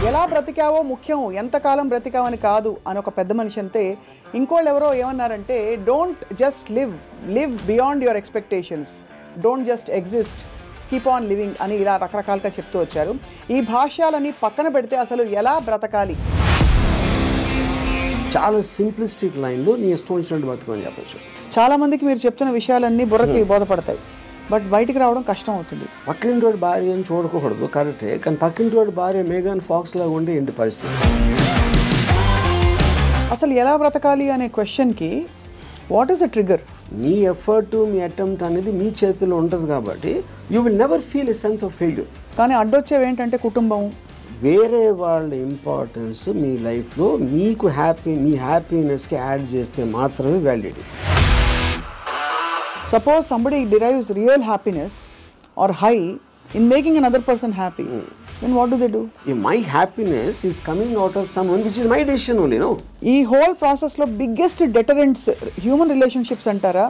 ఎలా బ్రతికావో ముఖ్యం, ఎంతకాలం బ్రతికావని కాదు అని ఒక పెద్ద మనిషి అంతే. ఇంకోళ్ళు ఎవరో ఏమన్నారంటే, don't just live beyond your expectations, don't just exist, keep on living అని ఇలా రకరకాలుగా చెప్తూ వచ్చారు. ఈ భాష్యాలని పక్కన పెడితే అసలు ఎలా బ్రతకాలి? చాలా సింప్లిస్టిక్ లైన్లో నీ ఇష్టం వచ్చినట్టు బతుకని చెప్పచ్చు. చాలామందికి మీరు చెప్తున్న విషయాలన్నీ బుర్రకి బోధపడతాయి, బట్ బయటికి రావడం కష్టం అవుతుంది. పక్కింటి భార్య అని చూడకూడదు, కరెక్టే. కానీ పక్కింటి భార్య మేఘాన్ ఫాక్స్ లాగా ఉండే ఏంటి పరిస్థితి? అసలు ఎలా బ్రతకాలి అనే క్వశ్చన్కి what is the trigger? Me effort, me attempt అనేది మీ చేతిలో ఉంటుంది కాబట్టి you will never feel a sense of failure. కానీ అడ్డొచ్చేవి ఏంటంటే కుటుంబం, వేరే వాళ్ళ ఇంపార్టెన్స్ మీ లైఫ్లో మీకు మీ హ్యాపీనెస్కి యాడ్ చేస్తే మాత్రమే validity. Suppose somebody derives real happiness or high in making another person happy, then what do they do? My happiness is coming out of someone which is my decision only, no? ఈ whole process లో biggest deterrents human relationships అంటారా,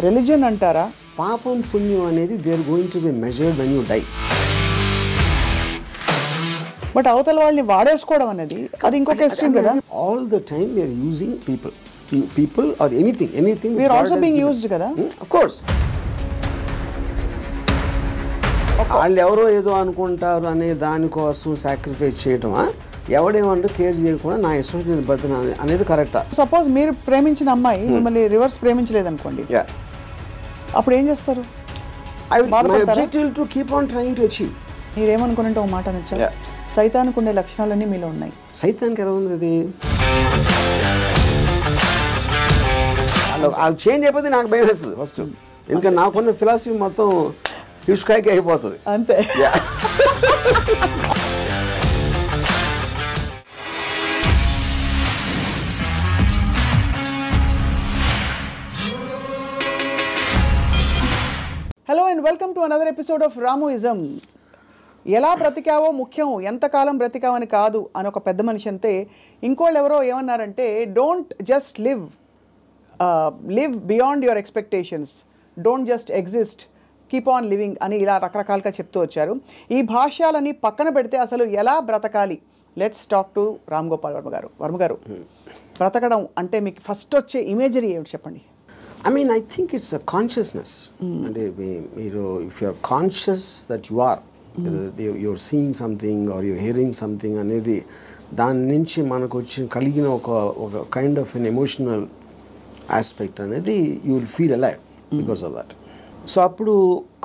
religion అంటారా? పాపం పుణ్యం అనేది they are going to be measured when you die. But అవతల వాళ్ళని వాడేసుకోవడం అనేది అది ఇంకొక ఎక్స్ట్రీమ్ కదా. All the time we are using people or anything we are also being used kada. Of course. వాళ్ళు ఎవరో ఏదో అనుకుంటారు అనే దానికోసం సాక్రిఫైస్ చేయటమా, ఎవడేమంటూ కేర్ చేయకుండా నా ఇష్టం నేను బతున్నా అనేది కరెక్టా? సపోజ్ మీరు ప్రేమించిన అమ్మాయి మిమ్మల్ని రివర్స్ ప్రేమించలేదు అనుకోండి, అప్పుడు ఏం చేస్తారు? My objective to keep on trying to achieve. మీరేమనుకుంటే ఒక మాట నచ్చా, సైతానికి ఉండే లక్షణాలన్నీ మీలో ఉన్నాయి. సైతానికి ఎలా ఉంది అది? వాళ్ళు చేంజ్ అయిపోతే నాకు భయం వేస్తుంది ఫస్ట్, ఎందుకంటే నాకున్న ఫిలాసఫీ మొత్తం హిష్కాయకి అయిపోతుంది అంతే. Hello and welcome to another episode of Ramuism. ఎలా బ్రతికావో ముఖ్యం, ఎంతకాలం బ్రతికావని కాదు అని ఒక పెద్ద మనిషి అంతే. ఇంకోళ్ళు ఎవరో ఏమన్నారంటే, don't just live beyond your expectations, don't just exist, keep on living అని ఇలా రకరకాలుగా చెప్తూ వచ్చారు. ఈ భాష్యాలని పక్కన పెడితే అసలు ఎలా బ్రతకాలి? Let's talk to Ram Gopal Varma గారు. వర్మ గారు, బ్రతకడం అంటే మీకు ఫస్ట్ వచ్చే ఇమేజరీ ఏమిటి చెప్పండి? I mean, I think it's a consciousness. And if you're conscious that you are, you're seeing something or you're hearing something అనేది దాని నుంచి మనకు వచ్చి కలిగిన ఒక kind of an emotional aspect అనేది you will feel alive because of that. So అప్పుడు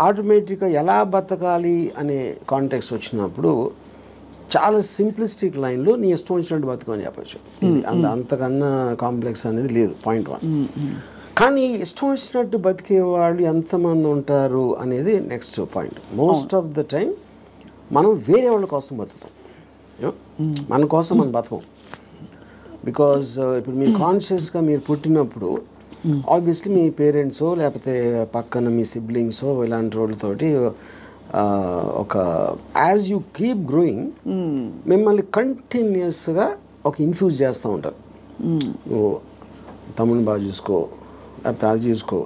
ఆటోమేటిక్గా ఎలా బతకాలి అనే కాంటెక్స్ట్ వచ్చినప్పుడు చాలా సింప్లిస్టిక్ లైన్లో నీ ఇష్టం వచ్చినట్టు బతకని చెప్పచ్చు. అంతకన్నా కాంప్లెక్స్ అనేది లేదు, పాయింట్ 1. కానీ ఇష్టం వచ్చినట్టు బతికే వాళ్ళు ఎంతమంది ఉంటారు అనేది next point. Most of the time మనం వేరే వాళ్ళ కోసం బతుకుతాం, మన కోసం మనం బతకం. బికాజ్ ఇప్పుడు మీరు కాన్షియస్గా మీరు పుట్టినప్పుడు ఆబ్వియస్లీ మీ పేరెంట్సో లేకపోతే పక్కన మీ సిబ్లింగ్సో ఇలాంటి వాళ్ళతోటి ఒక యాజ్ యూ కీప్ గ్రోయింగ్ మిమ్మల్ని కంటిన్యూస్గా ఒక ఇన్ఫ్యూజ్ చేస్తూ ఉంటారు. నువ్వు తమ్ముని బాగా చూసుకో, లేకపోతే అది చూసుకో,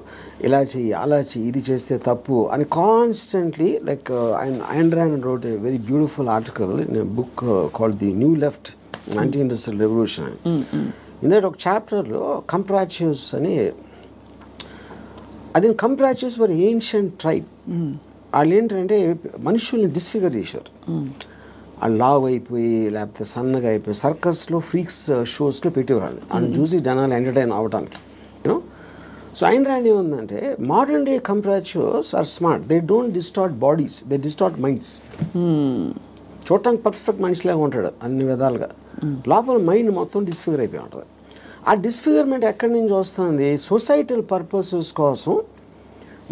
ఇలా చెయ్యి, అలా చెయ్యి, ఇది చేస్తే తప్పు అని constantly. Like Ayn Rand wrote a very beautiful article in a book called The New Left, Anti-Industrial Revolution. In that ఒక చాప్టర్లో కంప్రాచ్యూస్ అని, అది కంప్రాచ్యూస్ వర్ ఏన్షియంట్ ట్రైబ్. వాళ్ళు ఏంటంటే మనుషుల్ని డిస్ఫిగర్ చేశారు. వాళ్ళు లావ్ అయిపోయి లేకపోతే సన్నగా అయిపోయి సర్కస్లో ఫ్రీక్స్ షోస్లో పెట్టేవాళ్ళు. వాళ్ళని చూసి జనాలు ఎంటర్టైన్ అవ్వడానికి, యూనో. సో Ayn Rand ఏముందంటే, modern day comprachicos are smart, they don't distort bodies, they distort minds. చూడటానికి పర్ఫెక్ట్ మనిషిలాగా ఉంటాడు అన్ని విధాలుగా, లోపల మైండ్ మొత్తం డిస్ఫిగర్ అయిపోయి ఉంటుంది. ఆ డిస్ఫిగర్మెంట్ ఎక్కడి నుంచి వస్తుంది? సొసైటల్ పర్పసెస్ కోసం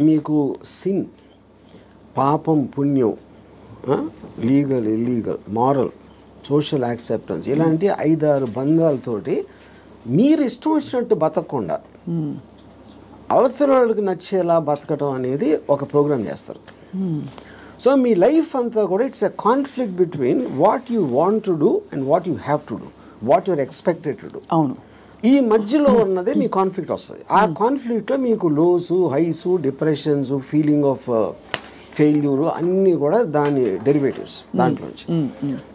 మీకు సిన్, పాపం పుణ్యం, legal illegal, moral, social acceptance, ఇలాంటి 5-6 బంధాలతోటి మీరు ఇష్టం వచ్చినట్టు బతకకుండా అవతల వాళ్ళకి నచ్చేలా బతకటం అనేది ఒక ప్రోగ్రామ్ చేస్తారు. సో మీ లైఫ్ అంతా కూడా it's a conflict between what you want to do and what you have to do, what you're expected to do. అవును, ఈ మధ్యలో ఉన్నదే మీ కాన్ఫ్లిక్ట్ వస్తుంది. ఆ కాన్ఫ్లిక్ట్లో మీకు lows, highs, depressions, feeling of failure అన్నీ కూడా దాని డెరివేటివ్స్ దాంట్లోంచి.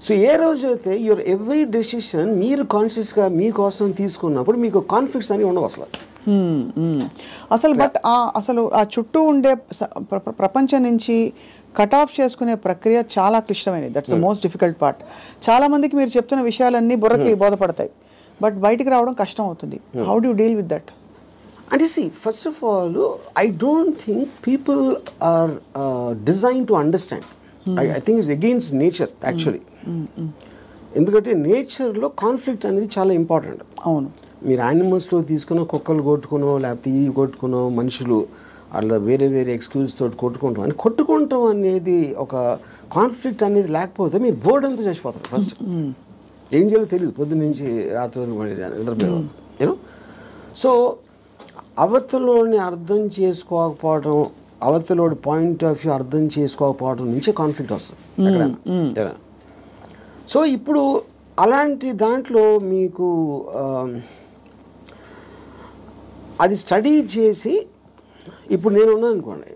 సో ఏ రోజైతే యువర్ ఎవ్రీ డెసిషన్ మీరు కాన్షియస్గా మీకోసం తీసుకున్నప్పుడు మీకు కాన్ఫ్లిక్ట్స్ అని ఉండవు అసలు. అసలు బట్ అసలు ఆ చుట్టూ ఉండే ప్రపంచం నుంచి కట్ ఆఫ్ చేసుకునే ప్రక్రియ చాలా క్లిష్టమైనది. That's the most difficult part. చాలా మందికి మీరు చెప్తున్న విషయాలన్నీ బుర్రకి బోధపడతాయి, బట్ బయటికి రావడం కష్టం అవుతుంది. How do you deal with that? అంటే see, first of all, I don't think people are designed to understand. I think it's against nature actually. ఎందుకంటే నేచర్లో కాన్ఫ్లిక్ట్ అనేది చాలా ఇంపార్టెంట్. అవును. మీరు యానిమల్స్లో తీసుకున్న కుక్కలు కొట్టుకునో లేకపోతే ఇవి కొట్టుకునో మనుషులు అట్లా వేరే వేరే ఎక్స్క్యూజ్ తోటి కొట్టుకుంటాం అని కొట్టుకుంటాం అనేది ఒక కాన్ఫ్లిక్ట్ అనేది లేకపోతే మీరు బోర్డు అంతా చచ్చిపోతారు. ఫస్ట్ ఏం చేయాలో తెలియదు, పొద్దున్న నుంచి రాత్రి నిద్రపోయేవారు. యూనో, సో అవతలోని అర్థం చేసుకోకపోవడం, అవతలోడి పాయింట్ ఆఫ్ వ్యూ అర్థం చేసుకోకపోవడం నుంచే కాన్ఫ్లిక్ట్ వస్తుంది ఎక్కడైనా. సో ఇప్పుడు అలాంటి దాంట్లో మీకు అది స్టడీ చేసి ఇప్పుడు నేను ఉన్నాను అనుకోండి,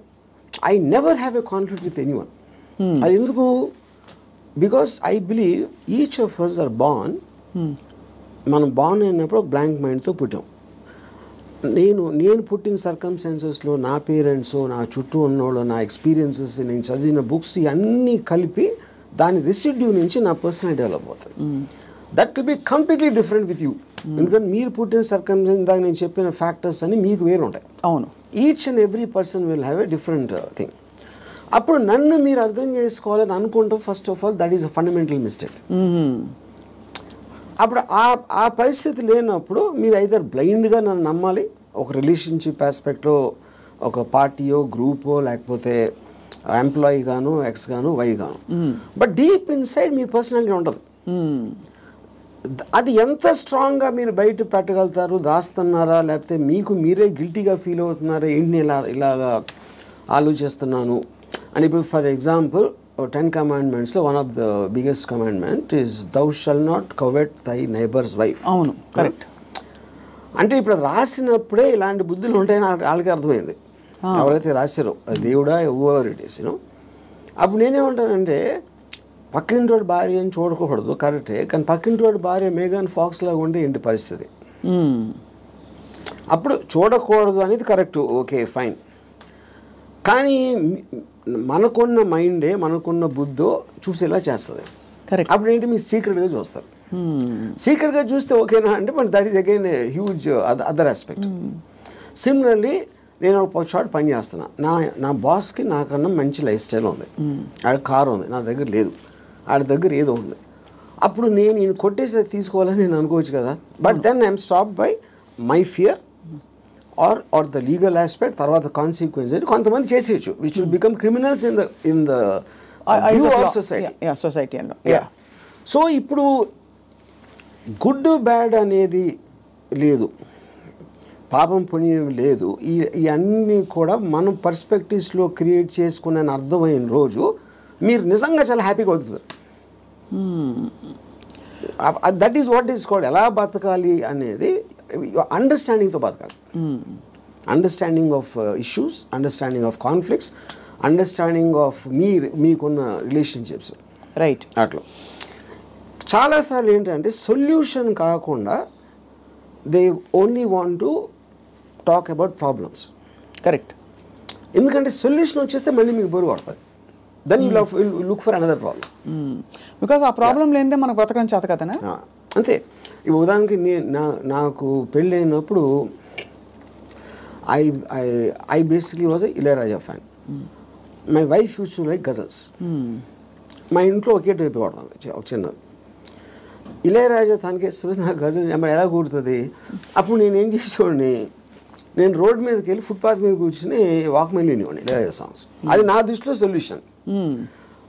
I never have a conflict with anyone. అది ఎందుకు? Because I believe each of us are born. మనం బార్న్ అయినప్పుడు ఒక బ్లాంక్ మైండ్తో పుట్టాం. నేను పుట్టిన సర్కమ్స్టాన్సెస్లో నా పేరెంట్స్, నా చుట్టూ ఉన్నోళ్ళు, నా ఎక్స్పీరియన్సెస్, నేను చదివిన బుక్స్ ఇవన్నీ కలిపి దాని రెసిడ్యూ నుంచి నా పర్సనల్ డెవలప్ అవుతుంది. That will be completely different with you. ఎందుకంటే మీరు పుట్టిన సర్కమ్స్టాన్స్ దాకా నేను చెప్పిన ఫ్యాక్టర్స్ అన్ని మీకు వేరు ఉంటాయి. అవును. Each and every person will have a different thing. అప్పుడు నన్ను మీరు అర్థం చేసుకోవాలని అనుకుంటాం. First of all that is a fundamental mistake. అప్పుడు ఆ పరిస్థితి లేనప్పుడు మీరు ఐదర్ బ్లైండ్గా నన్ను నమ్మాలి, ఒక రిలేషన్షిప్ ఆస్పెక్ట్లో ఒక పార్టీయో గ్రూపో లేకపోతే ఎంప్లాయీ గాను, ఎక్స్ గాను, వై గాను. But deep inside me personality ఉంటుంది. అది ఎంత స్ట్రాంగ్గా మీరు బయట పెట్టగలుగుతారు, దాస్తున్నారా లేకపోతే మీకు మీరే గిల్టీగా ఫీల్ అవుతున్నారా, ఏంటి ఇలాగా ఆలోచిస్తున్నాను అని. ఇప్పుడు ఫర్ ఎగ్జాంపుల్ 10 commandments లో one of the biggest commandment is thou shalt not covet thy neighbour's wife. అవును, కరెక్ట్. అంటే ఇప్పుడు రాసినప్పుడే ఇలాంటి బుద్ధులు ఉంటాయని వాళ్ళకి అర్థమైంది, ఎవరైతే రాశారో దేవుడా ఎవర్ ఇట్ ఈస్ యూనో. అప్పుడు నేనేమంటానంటే పక్కింటోడి భార్య అని చూడకూడదు, కరెక్టే, కానీ పక్కింటోడి భార్య మేఘన్ ఫాక్స్ లాగా ఉంటే ఏంటి పరిస్థితి? అప్పుడు చూడకూడదు అనేది కరెక్ట్, ఓకే ఫైన్. కానీ మనకున్న మైండే, మనకున్న బుద్ధో చూసేలా చేస్తుంది. అప్పుడు ఏంటి, మీరు సీక్రెట్గా చూస్తారు. సీక్రెట్గా చూస్తే ఓకేనా అంటే, but that is again a huge other aspect. Similarly నేను ఒక చోట పని చేస్తున్నా, నా బాస్కి నాకన్నా మంచి లైఫ్ స్టైల్ ఉంది, ఆడ కారు ఉంది, నా దగ్గర లేదు, ఆడ దగ్గర ఏదో ఉంది. అప్పుడు నేను ఈయన కొట్టేసి తీసుకోవాలని నేను అనుకోవచ్చు కదా. But then I'm stop by my fear or the legal aspect, తర్వాత కాన్సిక్వెన్స్ అంటే కొంతమంది చేసేయచ్చు, which will become criminals in the view of society. So ఇప్పుడు గుడ్ బ్యాడ్ అనేది లేదు, పాపం పుణ్యం లేదు, ఇవన్నీ కూడా మనం పర్స్పెక్టివ్స్లో క్రియేట్ చేసుకునే అర్థమైన రోజు మీరు నిజంగా చాలా హ్యాపీగా అవుతుంది. That is what is called ఎలా బతకాలి అనేది అండర్స్టాండింగ్తో బతకాలి. Understanding of issues, understanding of conflicts, understanding of మీకున్న రిలేషన్షిప్స్. రైట్. అట్లా చాలాసార్లు ఏంటంటే సొల్యూషన్ కాకుండా they only want to talk about problems. Correct. ఎందుకంటే సొల్యూషన్ వచ్చేస్తే మళ్ళీ మీకు బరువు పడుతుంది. Then you look for another problem. Because ఆ ప్రాబ్లం లేనిదే మనకు బ్రతకడం చేత కదనా. అంతే. ఇప్పుడు ఉదాహరణకి నాకు పెళ్ళి అయినప్పుడు I basically was a Ilaiyaraaja fan. My wife use to like ghazals. మా ఇంట్లో ఒకే టైప్ పడుతుంది ఒక చిన్నది. ఇళయరాజా తనకేస్తుంది, నాకు గజల్ ఎలా కూడుతుంది. అప్పుడు నేనేం చేసేవాడిని, నేను రోడ్ మీదకి వెళ్ళి ఫుట్పాత్ మీద కూర్చుని వాక్మెన్ వినేవాడిని ఇళయరాజా సాంగ్స్. అది నా దృష్టిలో సొల్యూషన్.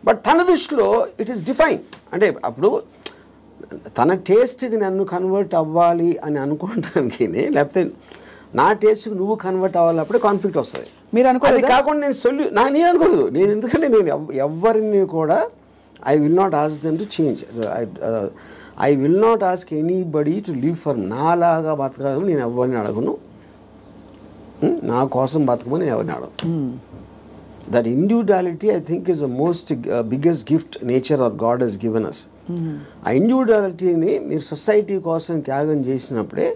బట్ తన దృష్టిలో ఇట్ ఈస్ డిఫైన్. అంటే అప్పుడు తన టేస్ట్కి నన్ను కన్వర్ట్ అవ్వాలి అని అనుకోవడానికి, లేకపోతే నా టేస్ట్కి నువ్వు కన్వర్ట్ అవ్వాలి, అప్పుడే కాన్ఫ్లిక్ట్ వస్తుంది. మీరు అనుకోలేదు. అది కాకుండా నేను అనుకోలేదు. నేను ఎందుకంటే నేను ఎవరిని కూడా I will not ask them to change. I will not ask anybody to live for నాలాగా బతకదని నేను ఎవరిని అడగను, నా కోసం బతకమని ఎవరిని అడగను. That individuality, I think, is the most biggest gift nature or God has given us. ఆ ఇండివిజువాలిటీని మీరు సొసైటీ కోసం త్యాగం చేసినప్పుడే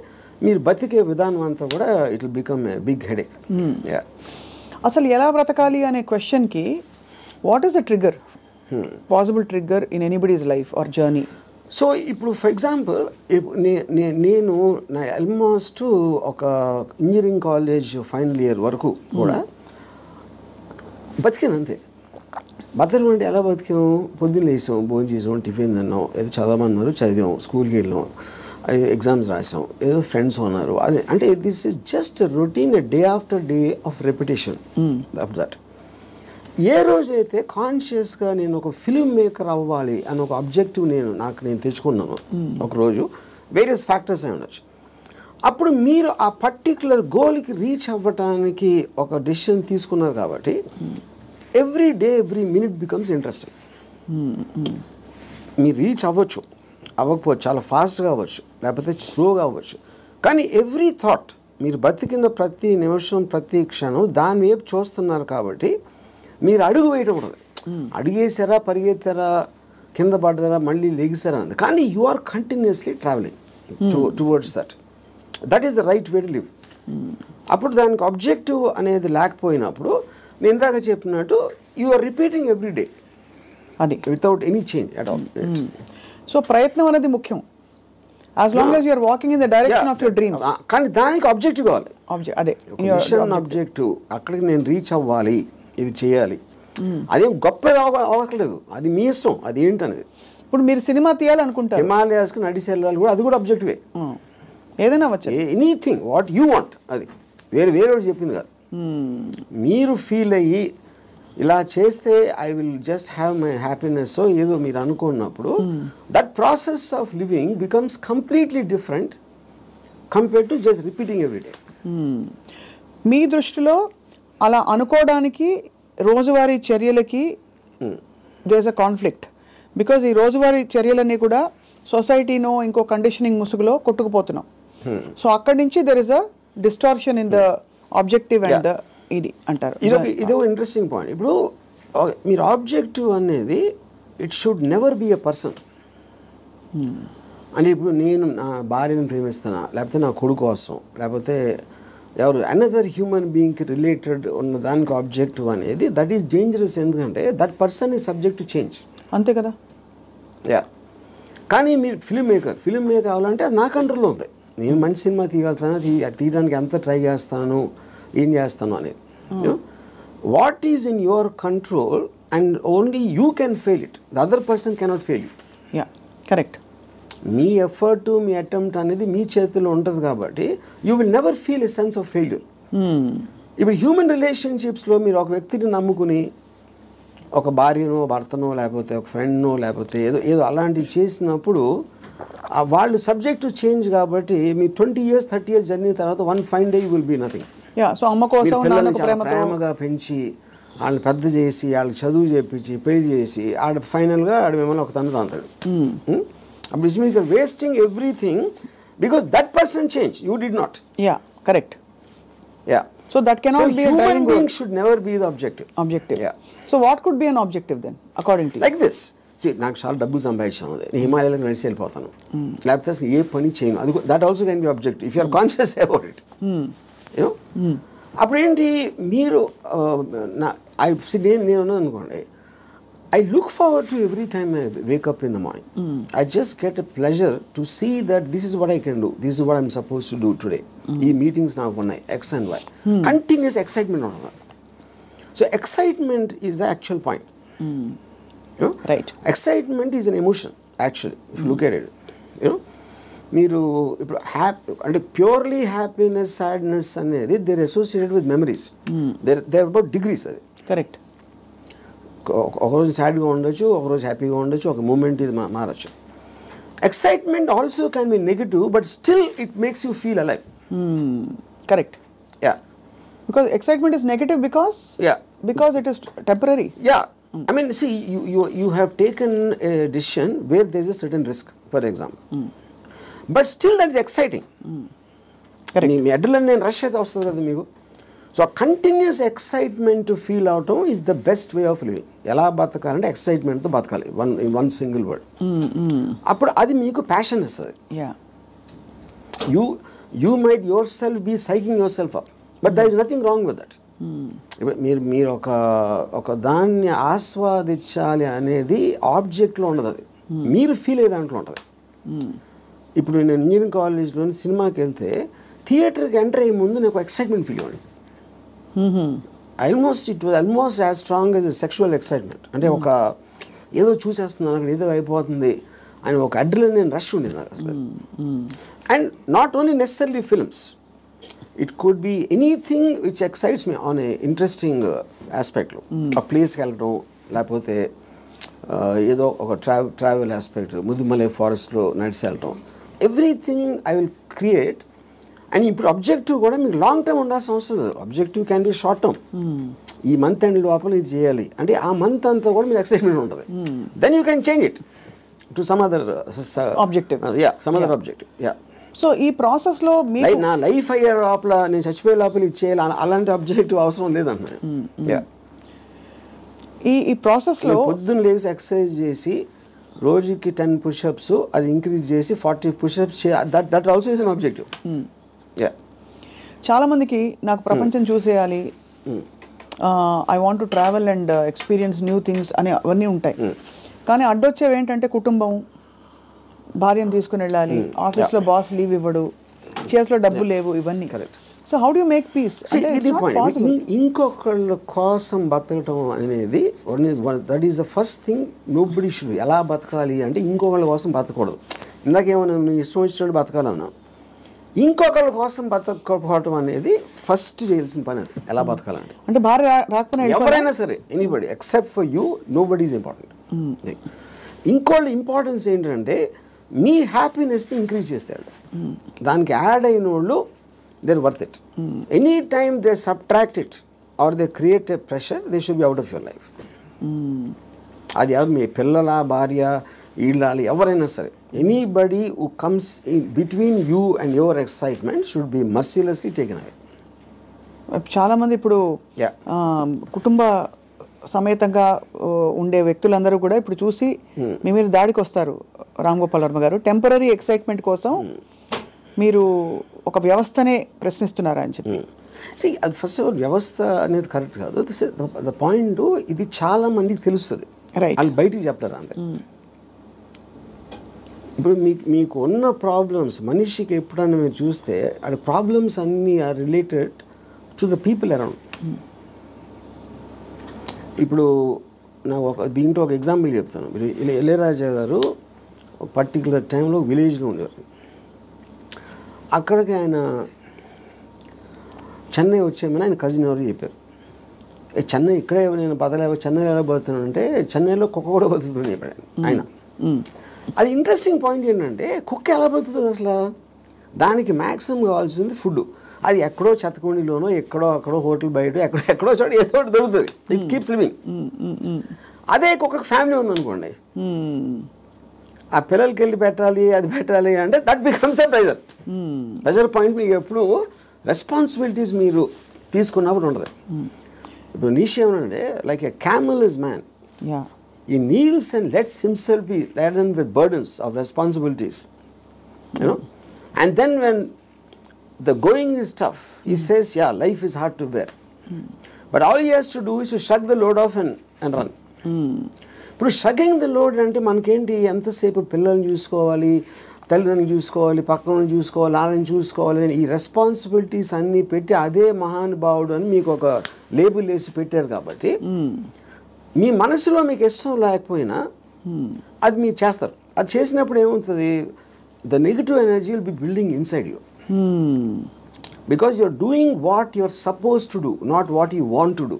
మీరు బతికే విధానం అంతా కూడా it will become a big headache. అసలు ఎలా బ్రతకాలి అనే క్వశ్చన్కి what is the trigger, possible trigger in anybody's life or journey? So ఇప్పుడు ఫర్ ఎగ్జాంపుల్ నేను నా ఆల్మోస్ట్ ఒక ఇంజనీరింగ్ కాలేజ్ ఫైనల్ ఇయర్ వరకు కూడా బతికాను అంతే. బతకడం అంటే ఎలా బతికాము? పొద్దున్న లేసాం, భోజనం చేసాం, టిఫిన్ తిన్నాం, ఏదో చదవమన్నారు చదివాం, స్కూల్కి వెళ్ళాం, ఎగ్జామ్స్ రాసాం, ఏదో ఫ్రెండ్స్ ఉన్నారు. అదే అంటే this is just routine, day after day of repetition of that. ఏ రోజైతే కాన్షియస్గా నేను ఒక ఫిల్మ్ మేకర్ అవ్వాలి అని ఒక ఆబ్జెక్టివ్ నేను తెచ్చుకున్నాను ఒకరోజు, వేరియస్ ఫ్యాక్టర్స్ అయి ఉండొచ్చు, అప్పుడు మీరు ఆ పర్టిక్యులర్ గోల్కి రీచ్ అవ్వటానికి ఒక డెసిషన్ తీసుకున్నారు కాబట్టి every day every minute becomes interesting. మీరు రీచ్ అవ్వకపోవచ్చు, చాలా ఫాస్ట్గా అవ్వచ్చు, లేకపోతే స్లోగా అవ్వచ్చు, కానీ ఎవ్రీ థాట్, మీరు బతికిన ప్రతి నిమిషం ప్రతి క్షణం దాని వైపు చూస్తున్నారు కాబట్టి మీరు అడుగు వేయటం ఉండదు. అడిగేసారా, పరిగెత్తారా, కింద పడ్డారా, మళ్ళీ లెగిసారా అన్నది, కానీ you are continuously travelling towards that. That is the right way to live. అప్పుడు దానికి ఆబ్జెక్టివ్ అనేది లేకపోయినప్పుడు నేను ఇందాక చెప్పినట్టు you are repeating every day అది without any change at all. So ప్రయత్నం అనేది ముఖ్యం, as long as you are walking in the direction of your dreams. కానీ దానికి ఆబ్జెక్టివ్ కావాలి, అదే మిషన్ ఆబ్జెక్టివ్. అక్కడికి నేను రీచ్ అవ్వాలి, ఇది చేయాలి, అదేం గొప్ప అవ్వట్లేదు, అది మీ ఇష్టం, అది ఏంటనేది. ఇప్పుడు మీరు సినిమా తీయాలనుకుంటారు, హిమాలయాస్కి నడిచి వెళ్ళాలి కూడా, అది కూడా ఆబ్జెక్టివే. ఏదైనా అవ్వచ్చు, ఎనీథింగ్ వాట్ యూ వాంట్, అది వేరే చెప్పింది కాదు. మీరు ఫీల్ అయ్యి ఇలా చేస్తే I will just have my happiness ఏదో మీరు అనుకున్నప్పుడు that process of living becomes completely different compared to just repeating every day. మీ దృష్టిలో అలా అనుకోవడానికి రోజువారీ చర్యలకి there is a conflict, because ఈ రోజువారీ చర్యలన్నీ కూడా సొసైటీనో ఇంకో కండిషనింగ్ ముసుగులో కొట్టుకుపోతున్నాం. సో అక్కడి నుంచి there is a distortion in the objective and the ఇది అంటారు. ఇదో ఇంట్రెస్టింగ్ పాయింట్. ఇప్పుడు మీరు ఆబ్జెక్టివ్ అనేది it should never be a person. అంటే ఇప్పుడు నేను నా భార్యను ప్రేమిస్తానా, లేకపోతే నా కొడుకు కోసం, లేకపోతే ఎవరు అనదర్ హ్యూమన్ బీయింగ్కి రిలేటెడ్ ఉన్న దానికి ఆబ్జెక్టివ్ అనేది దట్ ఈస్ డేంజరస్. ఎందుకంటే that person is subject to change. అంతే కదా. కానీ మీరు ఫిల్మ్ మేకర్ అవ్వాలంటే అది నా కంట్రోల్లో ఉంది. నేను మంచి సినిమా తీయగలుగుతాను, తీయడానికి ఎంత ట్రై చేస్తాను, ఏం చేస్తాను అనేది. What is in your control and only you can fail it, the other person cannot fail you. Correct. Me effort, me attempt అనేది మీ చేతిలో ఉంటుంది కాబట్టి you will never feel a sense of failure. ఇప్పుడు human రిలేషన్షిప్స్లో మీరు ఒక వ్యక్తిని నమ్ముకుని ఒక భార్యనో, భర్తనో, లేకపోతే ఒక ఫ్రెండ్నో, లేకపోతే ఏదో అలాంటివి చేసినప్పుడు వాళ్ళు సబ్జెక్ట్ టు చేంజ్ కాబట్టి మీ 20 years 30 years జర్నీ తర్వాత one fine day you will be nothing. So అమ్మ కోసం ప్రేమగా పెంచి వాళ్ళని పెద్ద చేసి వాళ్ళకి చదువు చేపించి పెళ్లి చేసి ఫైనల్గా మిమ్మల్ని ఒక తను తాంతాడు. అప్పుడు which means you're wasting everything because that person change, you did not. Correct. So that cannot be a driving goal. Human should never be the objective. So what could be an objective then, according to you? Like this. See, నాకు చాలా డబ్బులు సంపాదించాను, నేను హిమాలయాలకు నడిచి వెళ్ళిపోతాను, లేకపోతే అసలు ఏ పని చేయను, అది that also can be objective if you are conscious about it. You know అప్పుడు ఏంటి మీరు నేను అనుకోండి, I look forward to every time I wake up in the morning. I just get a pleasure to see that this is what I can do. This is what I'm supposed to do today. These meetings now ఉన్నాయి X and Y. Continuous excitement on that. So excitement is the actual point. You know? Right. Excitement is an emotion actually. If you look at it, you know, మీరు ఇప్పుడు అంటే purely happiness, sadness అనేది they're associated with memories. They're about degrees. అది correct. ఒకరోజు సాడ్గా ఉండొచ్చు, ఒకరోజు హ్యాపీగా ఉండొచ్చు, ఒక మూమెంట్ ఇది మారచ్చు. Excitement also can be negative but still it makes you feel alive. Correct. Because excitement is negative because it is temporary. I mean, see, you have taken a decision where there is a certain risk, for example. But still that is exciting. Correct. Me adrenaline rush అయితే వస్తుంది కదా మీకు. So continuous excitement feel అవటం is the best way of living. ఎలా బతకాలంటే ఎక్సైట్మెంట్తో బతకాలి, one single word. అప్పుడు అది మీకు ప్యాషన్ ఇస్తుంది. You might yourself be psyching yourself up, but there is nothing wrong with that. మీరు ఒక దాన్ని ఆస్వాదించాలి అనేది ఆబ్జెక్ట్లో ఉండదు, అది మీరు ఫీల్ అయ్యే దాంట్లో ఉంటుంది. ఇప్పుడు నేను ఇంజనీరింగ్ కాలేజ్లో సినిమాకి వెళ్తే థియేటర్కి ఎంటర్ అయ్యే ముందు నాకు ఎక్సైట్మెంట్ ఫీల్ అవ్వండి. It was almost as strong as sexual excitement. అంటే ఒక ఏదో చూసేస్తున్నాను, అక్కడ ఏదో అయిపోతుంది అని ఒక అడ్రినలిన్ రష్ ఉండేది నాకు అసలు. And not only necessary films, it could be anything which excites me on a interesting ఆస్పెక్ట్లో. ఆ ప్లేస్కి వెళ్ళటం, లేకపోతే ఏదో ఒక ట్రావెల్ ఆస్పెక్ట్, ముదుమలై ఫారెస్ట్లో నడిచి వెళ్ళటం, everything I will create. And ఇప్పుడు అబ్జెక్టివ్ కూడా మీకు లాంగ్ టర్మ్ ఉండాల్సిన అవసరం లేదు. Objective can be short term. ఈ మంత్ ఎండ్ లోపల ఇది చేయాలి అంటే ఆ మంత్ అంతా కూడా మీకు ఎక్సైట్మెంట్ ఉంటుంది. Then you can change it to some other objective. Some other objective. So ఈ ప్రాసెస్లో నా లైఫ్ అయ్యే లోపల, నేను చచ్చిపోయే లోపల ఇది చేయాలి, అలాంటి అబ్జెక్టివ్ అవసరం లేదన్నా. ఈ ప్రాసెస్లో పొద్దున్న లేచి ఎక్సర్సైజ్ చేసి రోజుకి 10 పుషప్స్ అది ఇంక్రీజ్ చేసి 40 pushups that also is an objective. చాలా మందికి నాకు ప్రపంచం చూసేయాలి, I want to travel and experience new things అని అవన్నీ ఉంటాయి. కానీ అడ్డొచ్చేవి ఏంటంటే కుటుంబం, భార్యను తీసుకుని వెళ్ళాలి, ఆఫీస్లో బాస్ లీవ్ ఇవ్వడు, చేతిలో డబ్బు లేవు, ఇవన్నీ. So how do you make peace? ఇది పాయింట్. ఇంకొకళ్ళ కోసం బతకటం అనేది that is the first thing nobody should. ఎలా బతకాలి అంటే ఇంకొకళ్ళ కోసం బతకూడదు. ఇందాకేమన్నా నువ్వు ఇష్టం వచ్చినట్టు బతకాలన్నా, ఇంకొకళ్ళ కోసం బతకపోవటం అనేది ఫస్ట్ చేయాల్సిన పని. అది ఎలా బతకాలంటే, అంటే భార్య రాకపోయినా ఎవరైనా సరే, anybody except for you, nobody is important. ఇంకోళ్ళ ఇంపార్టెన్స్ ఏంటంటే మీ హ్యాపీనెస్ని ఇంక్రీజ్ చేస్తాడు. దానికి యాడ్ అయిన వాళ్ళు they're worth it. Anytime they subtract it or they create a pressure, they should be out of your life. అది ఎవరు, మీ పిల్లల, భార్య, ఇళ్ళాలి, ఎవరైనా సరే, anybody who comes in between you and your excitement should be mercilessly taken away. చాలామంది ఇప్పుడు కుటుంబ సమేతంగా ఉండే వ్యక్తులందరూ కూడా ఇప్పుడు చూసి మీ మీద దాడికి వస్తారు. రామ్ గోపాల్ వర్మ గారు టెంపరీ ఎక్సైట్మెంట్ కోసం మీరు ఒక వ్యవస్థనే ప్రశ్నిస్తున్నారా అని చెప్పి. అది ఫస్ట్ ఆఫ్ ఆల్ వ్యవస్థ అనేది కరెక్ట్ కాదు. ద పాయింట్, ఇది చాలా మందికి తెలుస్తుంది, వాళ్ళు బయటికి చెప్తారు అంతే. ఇప్పుడు మీకు ఉన్న ప్రాబ్లమ్స్, మనిషికి ఎప్పుడన్నా మీరు చూస్తే ఆ ప్రాబ్లమ్స్ అన్నీ are related to the people around. ఇప్పుడు నాకు దీంట్లో ఒక ఎగ్జాంపుల్ చెప్తాను. ఇళయరాజా గారు పర్టికులర్ టైంలో విలేజ్లో ఉండేవారు. అక్కడికి ఆయన చెన్నై వచ్చేమని ఆయన కజిన్ ఎవరు చెప్పారు. చెన్నై ఇక్కడే నేను బతలేవో, చెన్నైలో ఎలా బతుకుతున్నాను అంటే చెన్నైలో కుక్క కూడా బతుకుతుందని చెప్పాడు ఆయన. అది ఇంట్రెస్టింగ్ పాయింట్ ఏంటంటే, కుక్క ఎలా బతుకుతుంది అసలు? దానికి మ్యాక్సిమం కావాల్సింది ఫుడ్. అది ఎక్కడో చెత్తకుండిలోనో, ఎక్కడో అక్కడో హోటల్ బయట ఎక్కడో చోట ఏదో ఒకటి దొరుకుతుంది. It keeps living. అదే కుక్కకు ఫ్యామిలీ ఉందనుకోండి, ఆ పిల్లలకి వెళ్ళి పెట్టాలి, అది పెట్టాలి అంటే that becomes a pressure. Pressure point మీకు ఎప్పుడు రెస్పాన్సిబిలిటీస్ మీరు తీసుకున్నప్పుడు ఉండదు. ఇప్పుడు నీషే ఏమనంటే, like a camel is man, he kneels and lets himself be laden with burdens of responsibilities, you know. And then when the going is tough, he says, yeah, life is hard to bear. But all he has to do is to shrug the load off and run. ఇప్పుడు షగ్గింగ్ the load అంటే మనకేంటి, ఎంతసేపు పిల్లల్ని చూసుకోవాలి, తల్లిదండ్రులు చూసుకోవాలి, పక్కన చూసుకోవాలి, వాళ్ళని చూసుకోవాలి, ఈ రెస్పాన్సిబిలిటీస్ అన్నీ పెట్టి అదే మహానుభావుడు అని మీకు ఒక లేబుల్ వేసి పెట్టారు. కాబట్టి మీ మనసులో మీకు ఇష్టం లేకపోయినా అది మీరు చేస్తారు. అది చేసినప్పుడు ఏమవుతుంది, the negative energy will be building inside you, because you are doing what you are suppose to do, not what you want to do.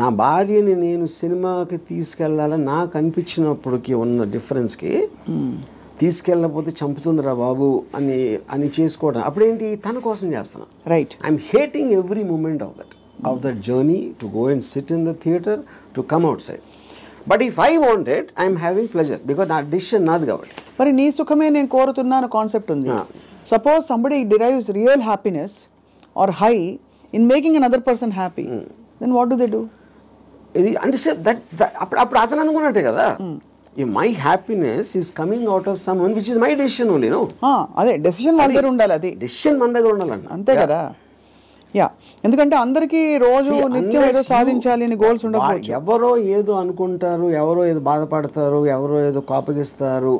నా భార్యని నేను సినిమాకి తీసుకెళ్ళాలని నాకు అనిపించినప్పటికి ఉన్న డిఫరెన్స్కి, తీసుకెళ్ళకపోతే చంపుతుందిరా బాబు అని చేసుకోవడం అప్పుడేంటి, తన కోసం చేస్తున్నా. Right. I'm hating every moment of that journey to go and sit in the theater, to come outside. But if I want it, I am having pleasure because నా decision నాది కాబట్టి. మరి నీ సుఖమే నేను కోరుతున్నాను కాన్సెప్ట్ ఉంది. Suppose somebody derives real happiness or high in making another person happy, then what do they do? ఇది అంటే అప్పుడు అతను అనుకున్నట్టే కదా, my happiness is coming out of some one which is my decision only. No, అదే decision మన దగ్గర ఉండాలి, అది డెసిషన్ మన దగ్గర ఉండాలన్న, అంతే కదా. యా, ఎందుకంటే అందరికీ రోజు నిత్యం ఏదో సాధించాలి అని గోల్స్ ఉండకపోవచ్చు. ఎవరో ఏదో అనుకుంటారు, ఎవరో ఏదో బాధపడతారు, ఎవరో ఏదో కోపగిస్తారు